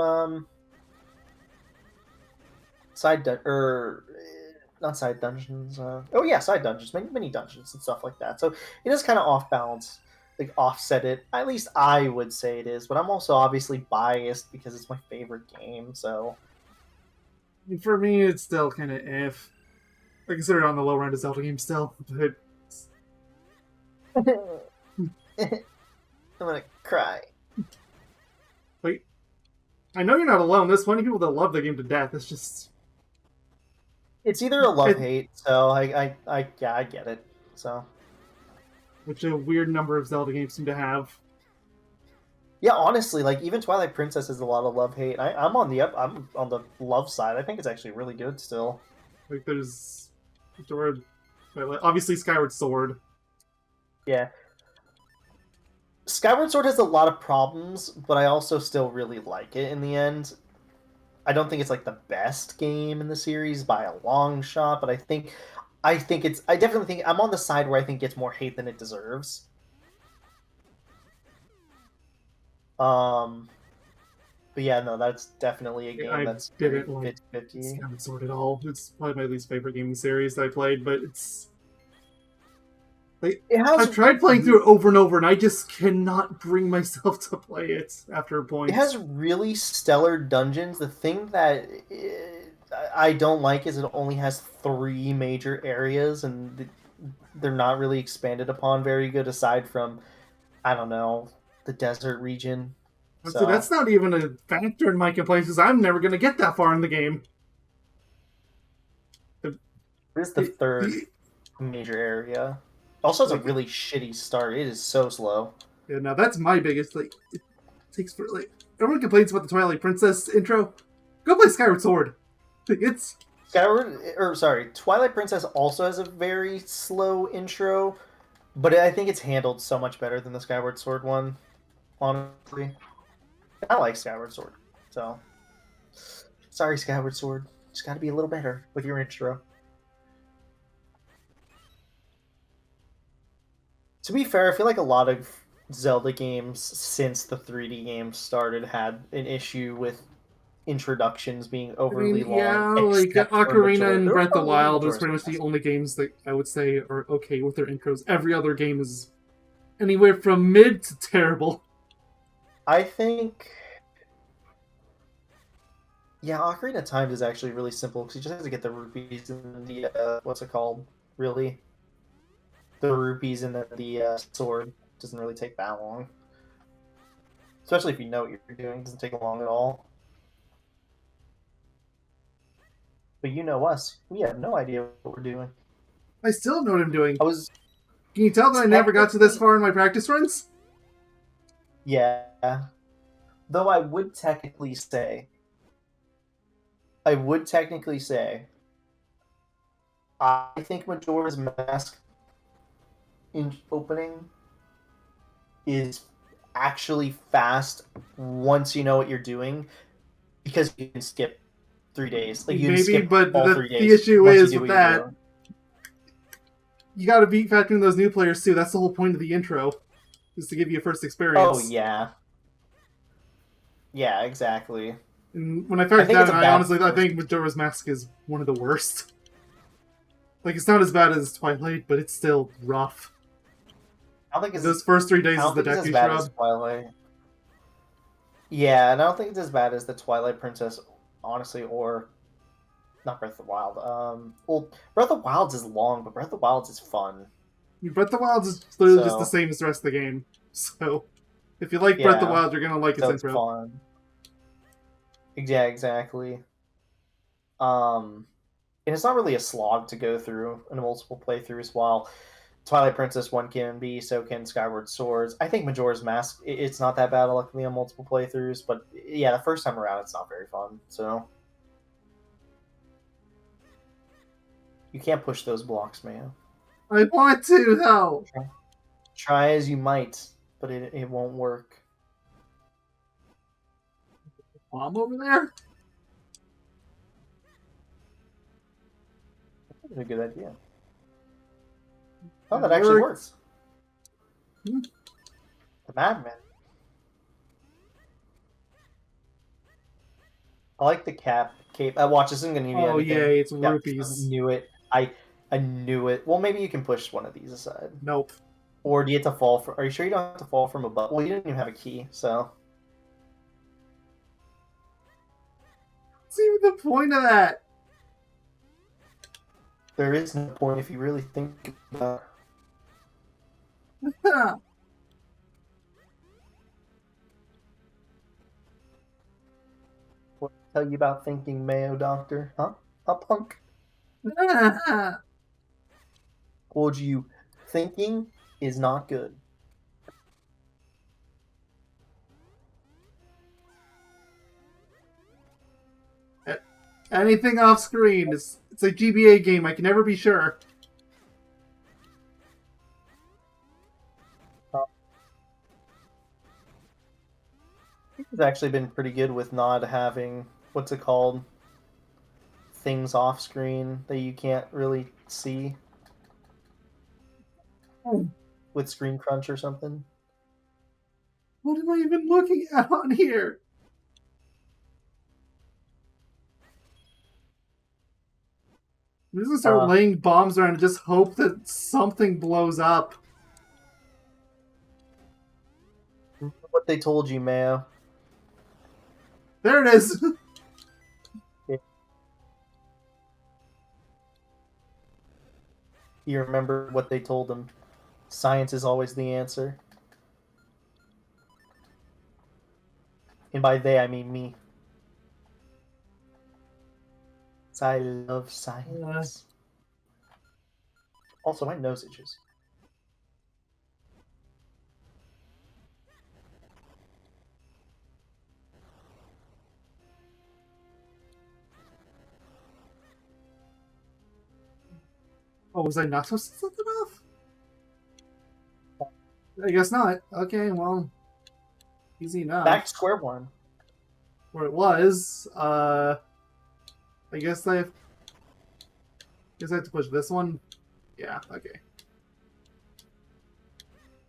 S3: not side dungeons. Oh yeah, side dungeons, mini dungeons and stuff like that. So it is kind of off balance, like offset it. At least I would say it is, but I'm also obviously biased because it's my favorite game. So
S1: for me, it's still kind of if. I consider it on the lower end of Zelda games still, but
S3: I'm gonna cry.
S1: Wait, I know you're not alone. There's plenty of people that love the game to death. It's just
S3: it's either a love-hate, so I get it. So,
S1: which a weird number of Zelda games seem to have.
S3: Yeah, honestly, like even Twilight Princess is a lot of love-hate. I'm on the love side. I think it's actually really good still.
S1: Like there's obviously Skyward Sword.
S3: Yeah. Skyward Sword has a lot of problems, but I also still really like it in the end. I don't think it's like the best game in the series by a long shot, but I definitely think I'm on the side where I think it gets more hate than it deserves. But yeah, no, that's definitely a game that's
S1: didn't like
S3: 50-50.
S1: Skyward Sword at all. It's probably my least favorite gaming series that I played, but it's like I've tried playing through it over and over, and I just cannot bring myself to play it after a point.
S3: It has really stellar dungeons. The thing that I don't like is it only has 3 major areas, and they're not really expanded upon very good, aside from, I don't know, the desert region.
S1: So that's not even a factor in my complaints, because I'm never going to get that far in the game.
S3: This is the third major area. Also, it's a really shitty start. It is so slow.
S1: Yeah, now that's my biggest, like, it takes for, like, everyone complains about the Twilight Princess intro. Go play Skyward Sword. It's
S3: Twilight Princess also has a very slow intro, but I think it's handled so much better than the Skyward Sword one. Honestly, I like Skyward Sword, so sorry, Skyward Sword. Just got to be a little better with your intro. To be fair, I feel like a lot of Zelda games since the 3D games started had an issue with introductions being overly long.
S1: Like Ocarina and Breath of the Wild is
S3: Majora's
S1: pretty much the
S3: Mask.
S1: only games that I would say are okay with their intros. Every other game is anywhere from mid to terrible.
S3: I think, yeah, Ocarina of Time is actually really simple because you just have to get the rupees and the what's it called? Really, the rupees and then the sword doesn't really take that long. Especially if you know what you're doing, it doesn't take long at all. But you know us, we have no idea what we're doing.
S1: I still know what I'm doing.
S3: I was,
S1: Can you tell that I never got to this far in my practice runs?
S3: yeah. Though I would technically say, I think Majora's Mask in opening is actually fast once you know what you're doing, because you can skip 3 days. Like you can
S1: Maybe,
S3: skip
S1: but
S3: all
S1: the
S3: 3 days.
S1: the issue
S3: once you
S1: is
S3: do
S1: with
S3: what you're
S1: that,
S3: doing.
S1: you gotta be factoring those new players too. That's the whole point of the intro, is to give you a first experience.
S3: Oh yeah, yeah, exactly.
S1: And when I factored
S3: think
S1: that
S3: it's
S1: in,
S3: a
S1: I
S3: bad
S1: honestly I
S3: first-
S1: think Majora's Mask is one of the worst. Like, it's not as bad as Twilight, but it's still rough.
S3: I don't think it's
S1: Those first 3 days
S3: I
S1: is
S3: don't
S1: the
S3: think it's
S1: Deku
S3: as bad as
S1: Shrub.
S3: Twilight. Yeah, and I don't think it's as bad as the Twilight Princess, honestly, or not Breath of the Wild. Well, Breath of the Wild is long, but Breath of the Wild is fun.
S1: Breath of the Wild is literally just the
S3: So-
S1: same as the rest of the game. So, if you like Breath of the
S3: Yeah,
S1: Wild, you're gonna like its
S3: So it's
S1: intro.
S3: fun. Yeah, exactly. And it's not really a slog to go through in multiple playthroughs. While Twilight Princess 1 can be, so can Skyward Swords. I think Majora's Mask, it's not that bad, luckily, on multiple playthroughs. But yeah, the first time around, it's not very fun. So you can't push those blocks, man.
S1: I want to, though!
S3: Try as you might, but it won't work.
S1: Bomb over there?
S3: That's a good idea. Oh, that actually works.
S1: Hmm.
S3: The Madman. I like the cape. Watch, this isn't gonna give you
S1: Oh,
S3: anything.
S1: yay, it's
S3: Yep,
S1: rupees.
S3: I knew it. I knew it. Well, maybe you can push one of these aside.
S1: Nope.
S3: Or do you have to fall from... Are you sure you don't have to fall from above? Well, you didn't even have a key, so...
S1: What's even the point of that?
S3: There is no point if you really think about it. What I tell you about thinking, Mayo Doctor? Huh? A punk? Told you, thinking is not good.
S1: Anything off screen, it's a GBA game, I can never be sure.
S3: It's actually been pretty good with not having, what's it called? Things off screen that you can't really see. With screen crunch or something.
S1: What am I even looking at on here? I'm just gonna start laying bombs around and just hope that something blows up.
S3: What they told you, Mayo.
S1: There it is!
S3: You remember what they told them. Science is always the answer. And by they, I mean me. I love science. Also, my nose itches.
S1: Oh, was I not supposed to set it off? I guess not. Okay, well, easy enough.
S3: Back to square one.
S1: Where it was, I guess I have to push this one. Yeah, okay.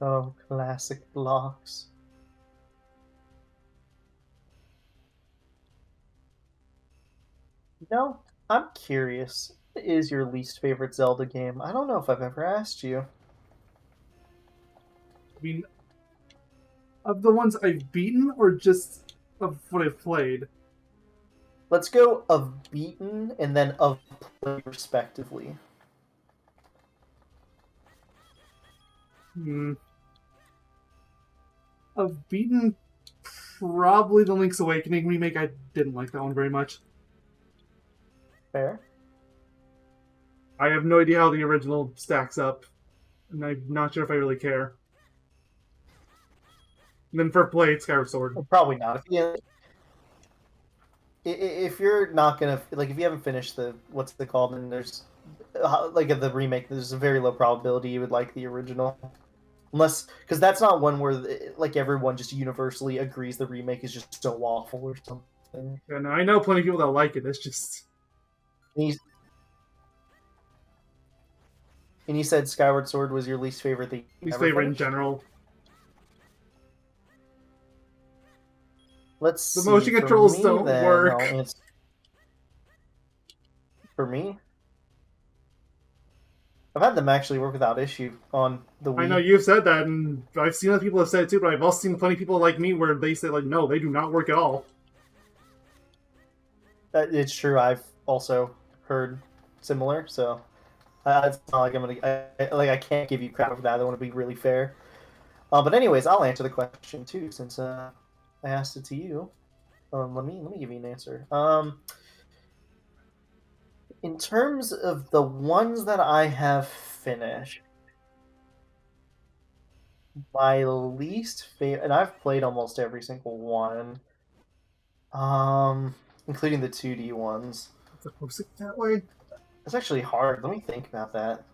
S3: Oh, classic blocks. No, I'm curious. What is your least favorite Zelda game? I don't know if I've ever asked you.
S1: I mean, of the ones I've beaten, or just of what I've played?
S3: Let's go of beaten and then of play respectively.
S1: Of beaten, probably the Link's Awakening remake. I didn't like that one very much.
S3: Fair.
S1: I have no idea how the original stacks up, and I'm not sure if I really care. And then for play, it's Skyward Sword.
S3: Probably not. If you're not gonna like, if you haven't finished the what's it called, then there's like the remake. There's a very low probability you would like the original, unless because that's not one where like everyone just universally agrees the remake is just so awful or something.
S1: And I know plenty of people that like it. It's just.
S3: And you said Skyward Sword was your least favorite thing.
S1: Least favorite in general.
S3: Let's see.
S1: The motion controls don't work.
S3: For me, I've had them actually work without issue on the Wii.
S1: I know you've said that, and I've seen other people have said it too, but I've also seen plenty of people like me where they say, like, no, they do not work at all.
S3: It's true. I've also heard similar, so it's not like I'm gonna I can't give you crap for that. I want to be really fair. But anyways, I'll answer the question too, since I asked it to you. Let me give you an answer. In terms of the ones that I have finished, my least favorite, and I've played almost every single one, including the 2D ones.
S1: Is it supposed to be that way?
S3: It's actually hard. Let me think about that.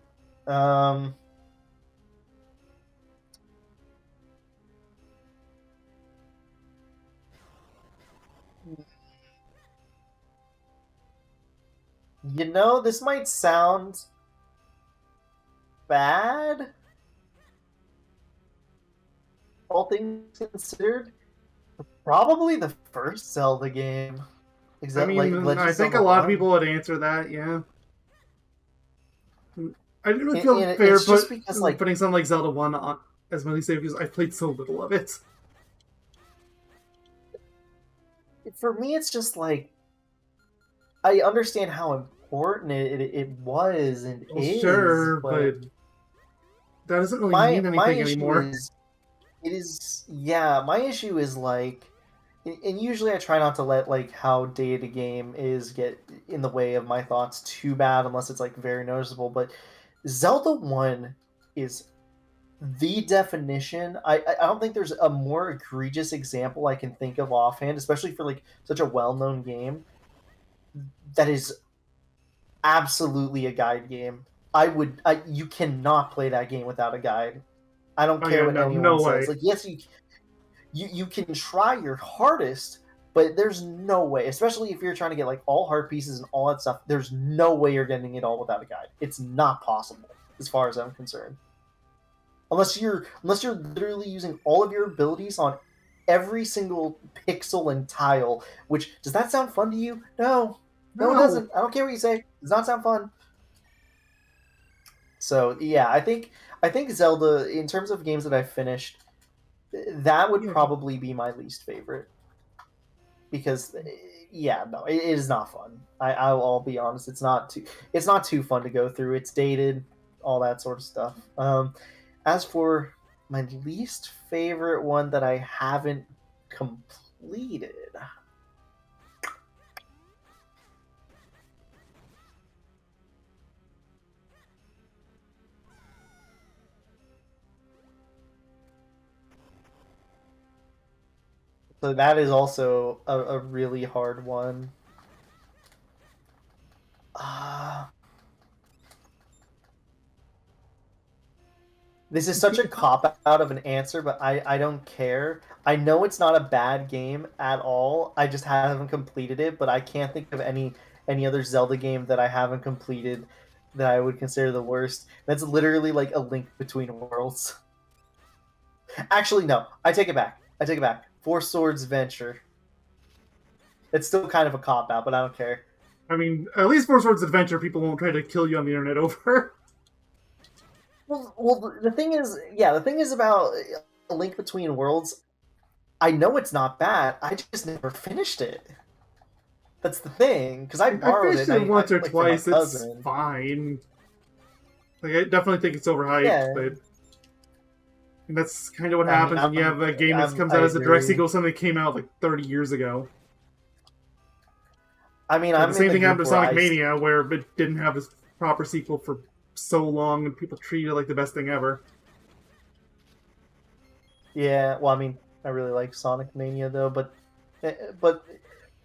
S3: You know, this might sound bad, all things considered. Probably the first Zelda game.
S1: I mean, I think a lot of people would answer that, yeah. I didn't really feel fair putting something like Zelda 1 on as my least favorite because I played so little of it.
S3: For me, it's just like, I understand how important it was and is.
S1: Sure, but that doesn't really mean anything anymore.
S3: My issue is like, and usually I try not to let like how dated a game is get in the way of my thoughts too bad unless it's like very noticeable, but Zelda 1 is the definition. I don't think there's a more egregious example I can think of offhand, especially for like such a well-known game, that is absolutely a guide game. You cannot play that game without a guide. I don't care what anyone says. Like, yes, you can try your hardest, but there's no way, especially if you're trying to get like all heart pieces and all that stuff, there's no way you're getting it all without a guide. It's not possible, as far as I'm concerned. Unless you're literally using all of your abilities on every single pixel and tile, which, does that sound fun to you? No, it doesn't. I don't care what you say. It does not sound fun. So yeah, I think Zelda, in terms of games that I've finished, that would probably be my least favorite. Because no, it is not fun. I'll be honest, it's not too fun to go through. It's dated, all that sort of stuff. As for my least favorite one that I haven't completed, so that is also a really hard one. This is such a cop out of an answer, but I don't care. I know it's not a bad game at all. I just haven't completed it, but I can't think of any other Zelda game that I haven't completed that I would consider the worst. That's literally like a Link Between Worlds. Actually, no. I take it back. I take it back. Four Swords Adventure. It's still kind of a cop out, but I don't care.
S1: I mean, at least Four Swords Adventure, people won't try to kill you on the internet over.
S3: Well, the thing is, yeah, the thing is about A Link Between Worlds. I know it's not bad. I just never finished it. That's the thing, because I
S1: I
S3: borrowed
S1: finished
S3: it.
S1: it once or
S3: like,
S1: twice.
S3: From my
S1: It's
S3: cousin.
S1: fine. Like, I definitely think it's overhyped,
S3: Yeah.
S1: but and that's kind of what
S3: I mean,
S1: happens when you have a game that comes
S3: I
S1: out as a direct
S3: agree.
S1: sequel to something that came out like 30 years ago.
S3: I mean,
S1: Like,
S3: I'm
S1: the same
S3: in
S1: thing
S3: the
S1: happened to
S3: group where
S1: Sonic Mania, where it didn't have a proper sequel for so long, and people treated it like the best thing ever.
S3: Yeah, well, I mean, I really like Sonic Mania though, but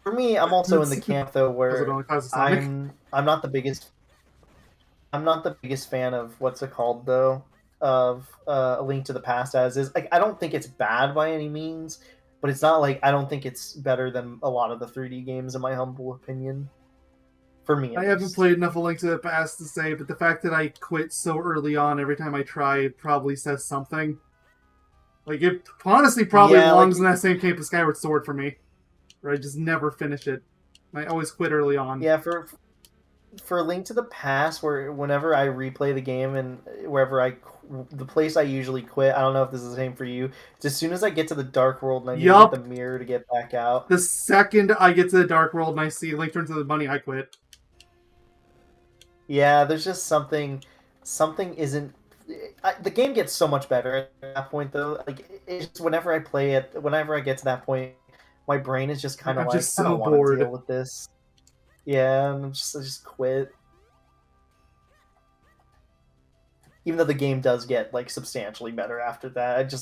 S3: for me, I'm also in the camp though
S1: Because it
S3: where
S1: only causes Sonic.
S3: I'm not the biggest fan of what's it called though of A Link to the Past as is. Like, I don't think it's bad by any means, but it's not like I don't think it's better than a lot of the 3D games in my humble opinion. For me,
S1: I
S3: at
S1: haven't
S3: least.
S1: played enough of Link to the Past to say, but the fact that I quit so early on every time I try it probably says something. Like, it honestly probably
S3: Yeah,
S1: belongs
S3: like,
S1: in that same camp as Skyward Sword for me, where I just never finish it. I always quit early on.
S3: yeah, for Link to the Past, where whenever I replay the game and the place I usually quit, I don't know if this is the same for you. It's as soon as I get to the Dark World and I need to
S1: Yup.
S3: get the mirror to get back out.
S1: The second I get to the Dark World and I see Link turn to the bunny, I quit.
S3: Yeah, there's just something isn't. The game gets so much better at that point though. Like, it's just whenever I play it, whenever I get to that point, my brain is just kind of
S1: I'm
S3: like,
S1: just
S3: I
S1: so
S3: don't want to
S1: bored.
S3: deal with this. Yeah, and I just quit. Even though the game does get like substantially better after that,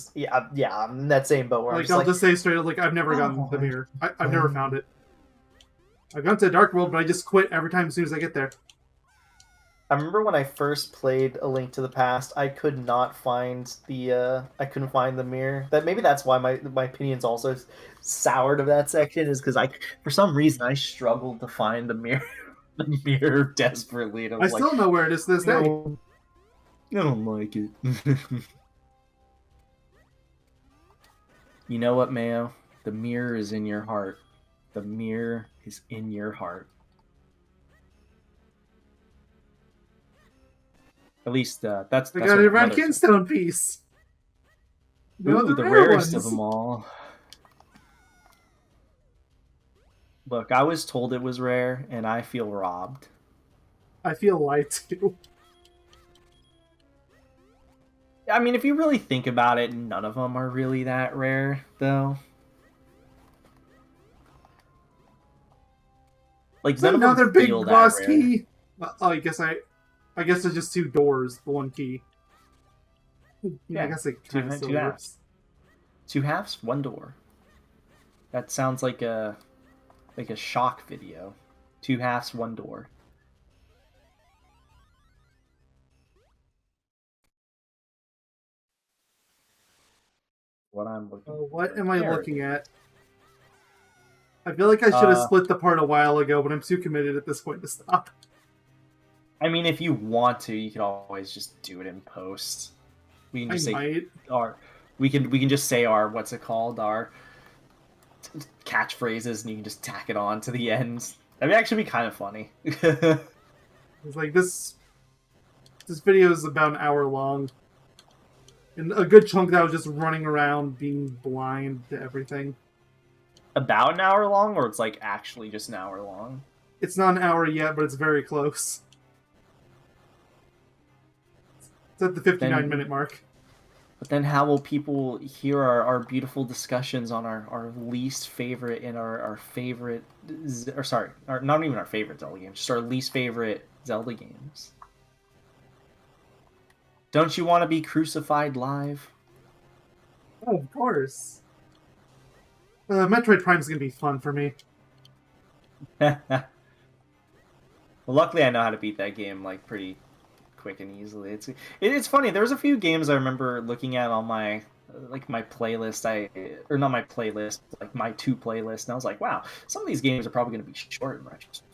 S3: I'm in that same boat where I'm
S1: Like,
S3: just
S1: I'll
S3: like,
S1: just say straight up, like, I've never gotten the mirror. I've never found it. I've gone to the Dark World, but I just quit every time as soon as I get there.
S3: I remember when I first played A Link to the Past, I could not find I couldn't find the mirror. That's why my opinion's also soured of that section, is because for some reason I struggled to find the mirror, the mirror desperately, and I
S1: I
S3: was like,
S1: still know where it is to this day.
S3: no, I don't like it. You know what, Mayo? The mirror is in your heart. The mirror is in your heart. At least that's
S1: I
S3: what
S1: got
S3: my
S1: a red
S3: mother said.
S1: Kinstone piece. No,
S3: Ooh, the
S1: rare
S3: rarest
S1: ones.
S3: of them all. Look, I was told it was rare, and I feel robbed.
S1: I feel lied to.
S2: I mean, if you really think about it, none of them are really that rare, though. Like, none of
S1: Another
S2: them
S1: big
S2: feel that
S1: boss
S2: rare.
S1: key. Well, I guess there's just two doors, but one key.
S2: Yeah,
S1: I guess it
S2: two
S1: kind of still
S2: halves.
S1: works.
S2: 2 halves, 1 door. That sounds like a shock video. 2 halves, 1 door. What I'm looking.
S1: What am I
S2: There.
S1: looking at? I feel like I should have split the part a while ago, but I'm too committed at this point to stop.
S2: I mean, if you want to, you could always just do it in post. We can just we can just say our what's it called, our catchphrases, and you can just tack it on to the end. That'd actually be kind of funny.
S1: It's like this video is about an hour long, and a good chunk of that was just running around being blind to everything.
S2: About an hour long, or it's like actually just an hour long?
S1: It's not an hour yet, but it's very close. It's at the 59-minute mark.
S2: But then how will people hear our beautiful discussions on our least favorite and our favorite, or sorry, not even our favorite Zelda games, just our least favorite Zelda games? Don't you want to be crucified live?
S1: Oh, of course. Metroid Prime's gonna be fun for me.
S2: Well, luckily I know how to beat that game like pretty quick and easily. It's funny. There was a few games I remember looking at on my my playlist. Or not my playlist, like my two playlists, and I was like, wow, some of these games are probably going to be short in retrospect.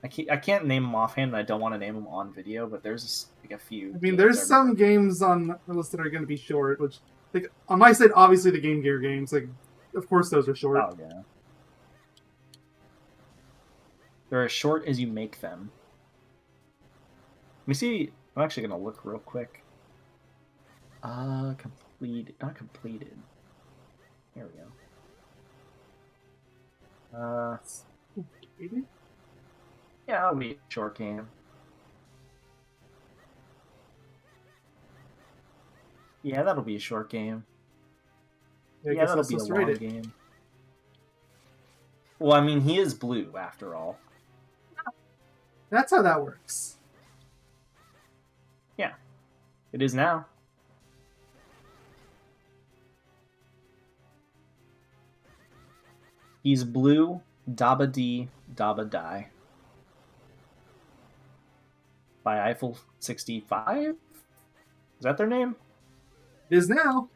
S2: I can't name them offhand, and I don't want to name them on video, but there's like a few.
S1: I mean, there's some games on the list that are going to be short, which, like, on my side, obviously the Game Gear games, like, of course those are short.
S2: Oh, yeah. They're as short as you make them. Let me see. I'm actually going to look real quick. Not completed. Here we go. Yeah, that'll be a short game. Yeah, that'll be a short game.
S1: Yeah,
S2: that'll be a long game. Well, I mean, he is blue, after all.
S1: That's how that works.
S2: Yeah. It is now. He's blue, Daba Dee, Daba Die. By Eiffel 65? Is that their name?
S1: It is now.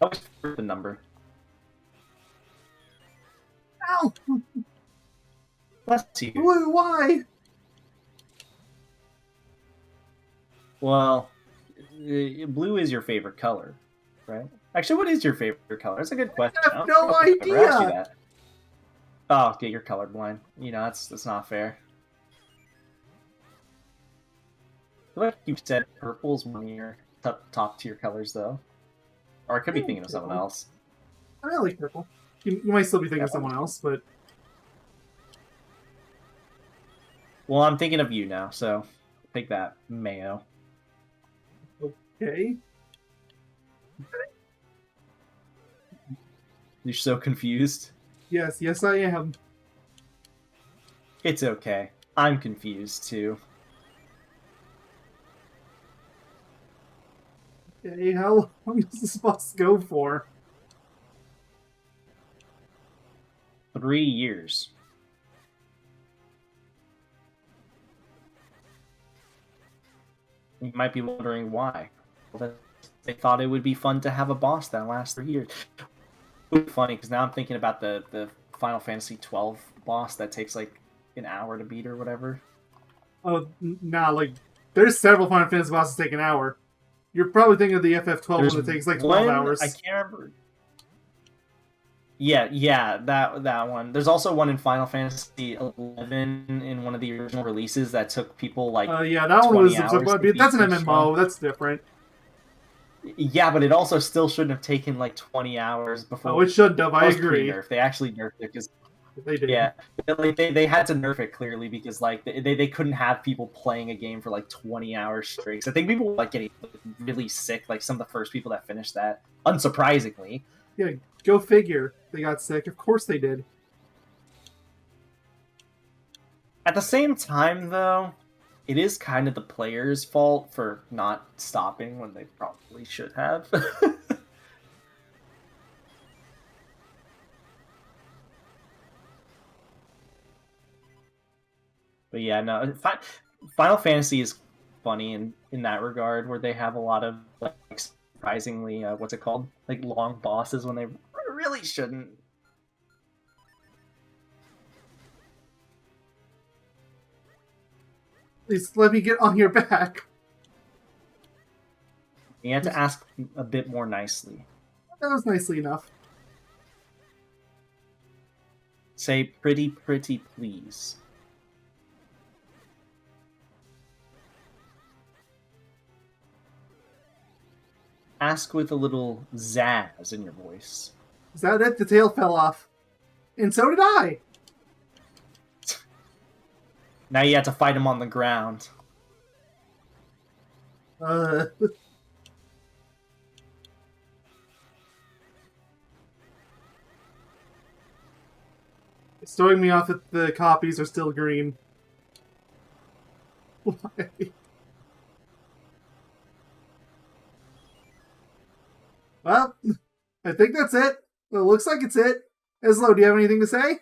S2: I always forget the number.
S1: Ow!
S2: Bless you.
S1: Blue, why?
S2: Well, blue is your favorite color, right? Actually, what is your favorite color? That's a good question.
S1: I have no idea.
S2: Oh, yeah, you're colorblind. You know, that's not fair. I feel like you said purple's one of your top tier colors, though. Or I could be thinking of someone else.
S1: I like purple. You might still be thinking of someone else, but...
S2: Well, I'm thinking of you now, so take that, Mayo.
S1: Okay.
S2: You're so confused?
S1: Yes, I am.
S2: It's okay. I'm confused, too.
S1: Okay, how long does this boss go for?
S2: 3 years. You might be wondering why. Well, they thought it would be fun to have a boss that lasts 3 years. It's funny, because now I'm thinking about the Final Fantasy 12 boss that takes like an hour to beat or whatever.
S1: Oh, nah, like, there's several Final Fantasy bosses that take an hour. You're probably thinking of the FF12 one that takes like 12 hours.
S2: I can't remember. Yeah, that one. There's also one in Final Fantasy 11 in one of the original releases that took people like
S1: yeah, that one was that's an
S2: MMO.
S1: That's different.
S2: Yeah, but it also still shouldn't have taken like 20 hours before.
S1: Oh, it shouldn't have. I agree.
S2: They actually nerfed it because
S1: they did.
S2: Yeah, they had to nerf it clearly because like they couldn't have people playing a game for like 20 hours straight. So I think people were like getting really sick. Like some of the first people that finished that, unsurprisingly.
S1: Yeah, go figure. They got sick. Of course they did.
S2: At the same time, though, it is kind of the player's fault for not stopping when they probably should have. But yeah, no, Final Fantasy is funny in that regard, where they have a lot of like surprisingly, what's it called? Like long bosses when they really shouldn't.
S1: Please let me get on your back.
S2: You have to ask a bit more nicely.
S1: That was nicely enough.
S2: Say pretty please. Ask with a little zazz in your voice.
S1: Is that it? The tail fell off. And so did I.
S2: Now you have to fight him on the ground.
S1: It's throwing me off that the copies are still green. Why? Well, I think that's it. Well, it looks like it's it. Eslo, do you have anything to say?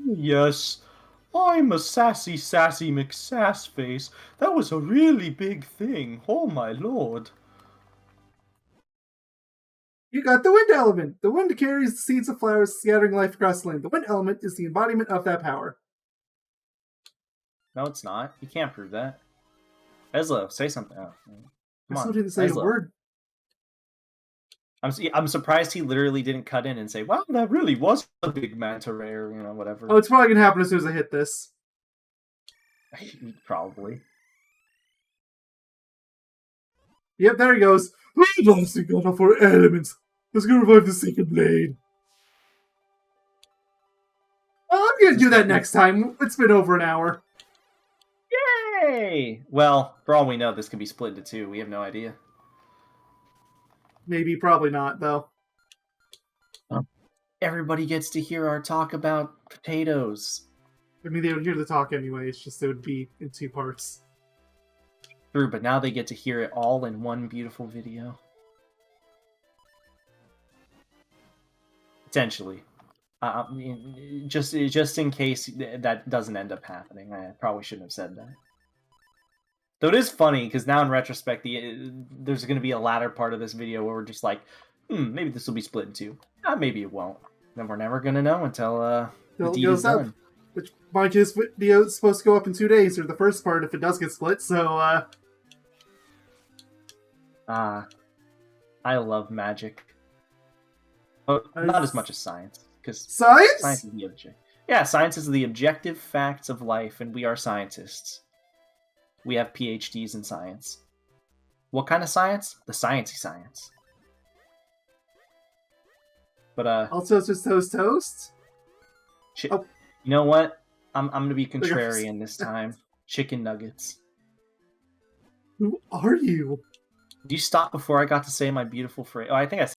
S2: Yes. I'm a sassy McSassface. That was a really big thing. Oh my lord.
S1: You got the wind element. The wind carries the seeds of flowers, scattering life across the land. The wind element is the embodiment of that power.
S2: No, it's not. You can't prove that. Ezlo, say something. Oh,
S1: I still didn't say a word.
S2: I'm surprised he literally didn't cut in and say, "Wow, that really was a big manta ray," or whatever.
S1: Oh, it's probably gonna happen as soon as I hit this.
S2: Probably.
S1: Yep, there he goes. Lost got off our elements. Let's go revive the secret blade. Well, I'm gonna do that next time. It's been over an hour.
S2: Yay! Well, for all we know, this could be split into two. We have no idea.
S1: Maybe, probably not, though.
S2: Everybody gets to hear our talk about potatoes.
S1: I mean, they would hear the talk anyway. It's just it would be in 2 parts.
S2: True, but now they get to hear it all in one beautiful video. Potentially. Just in case that doesn't end up happening. I probably shouldn't have said that. Though it is funny, because now in retrospect, there's going to be a latter part of this video where we're just like, maybe this will be split in 2. Maybe it won't. Then we're never going to know until the deed is done.
S1: Which, mind you, this video is supposed to go up in 2 days, or the first part if it does get split, so,
S2: I love magic. But not as much as science. Because
S1: Science?
S2: Science is the object. Yeah, science is the objective facts of life, and we are scientists. We have PhDs in science. What kind of science? The sciencey science. But
S1: Also, it's just toast?
S2: You know what? I'm gonna be contrarian this time. Chicken nuggets.
S1: Who are you?
S2: Did you stop before I got to say my beautiful phrase? Oh, I think I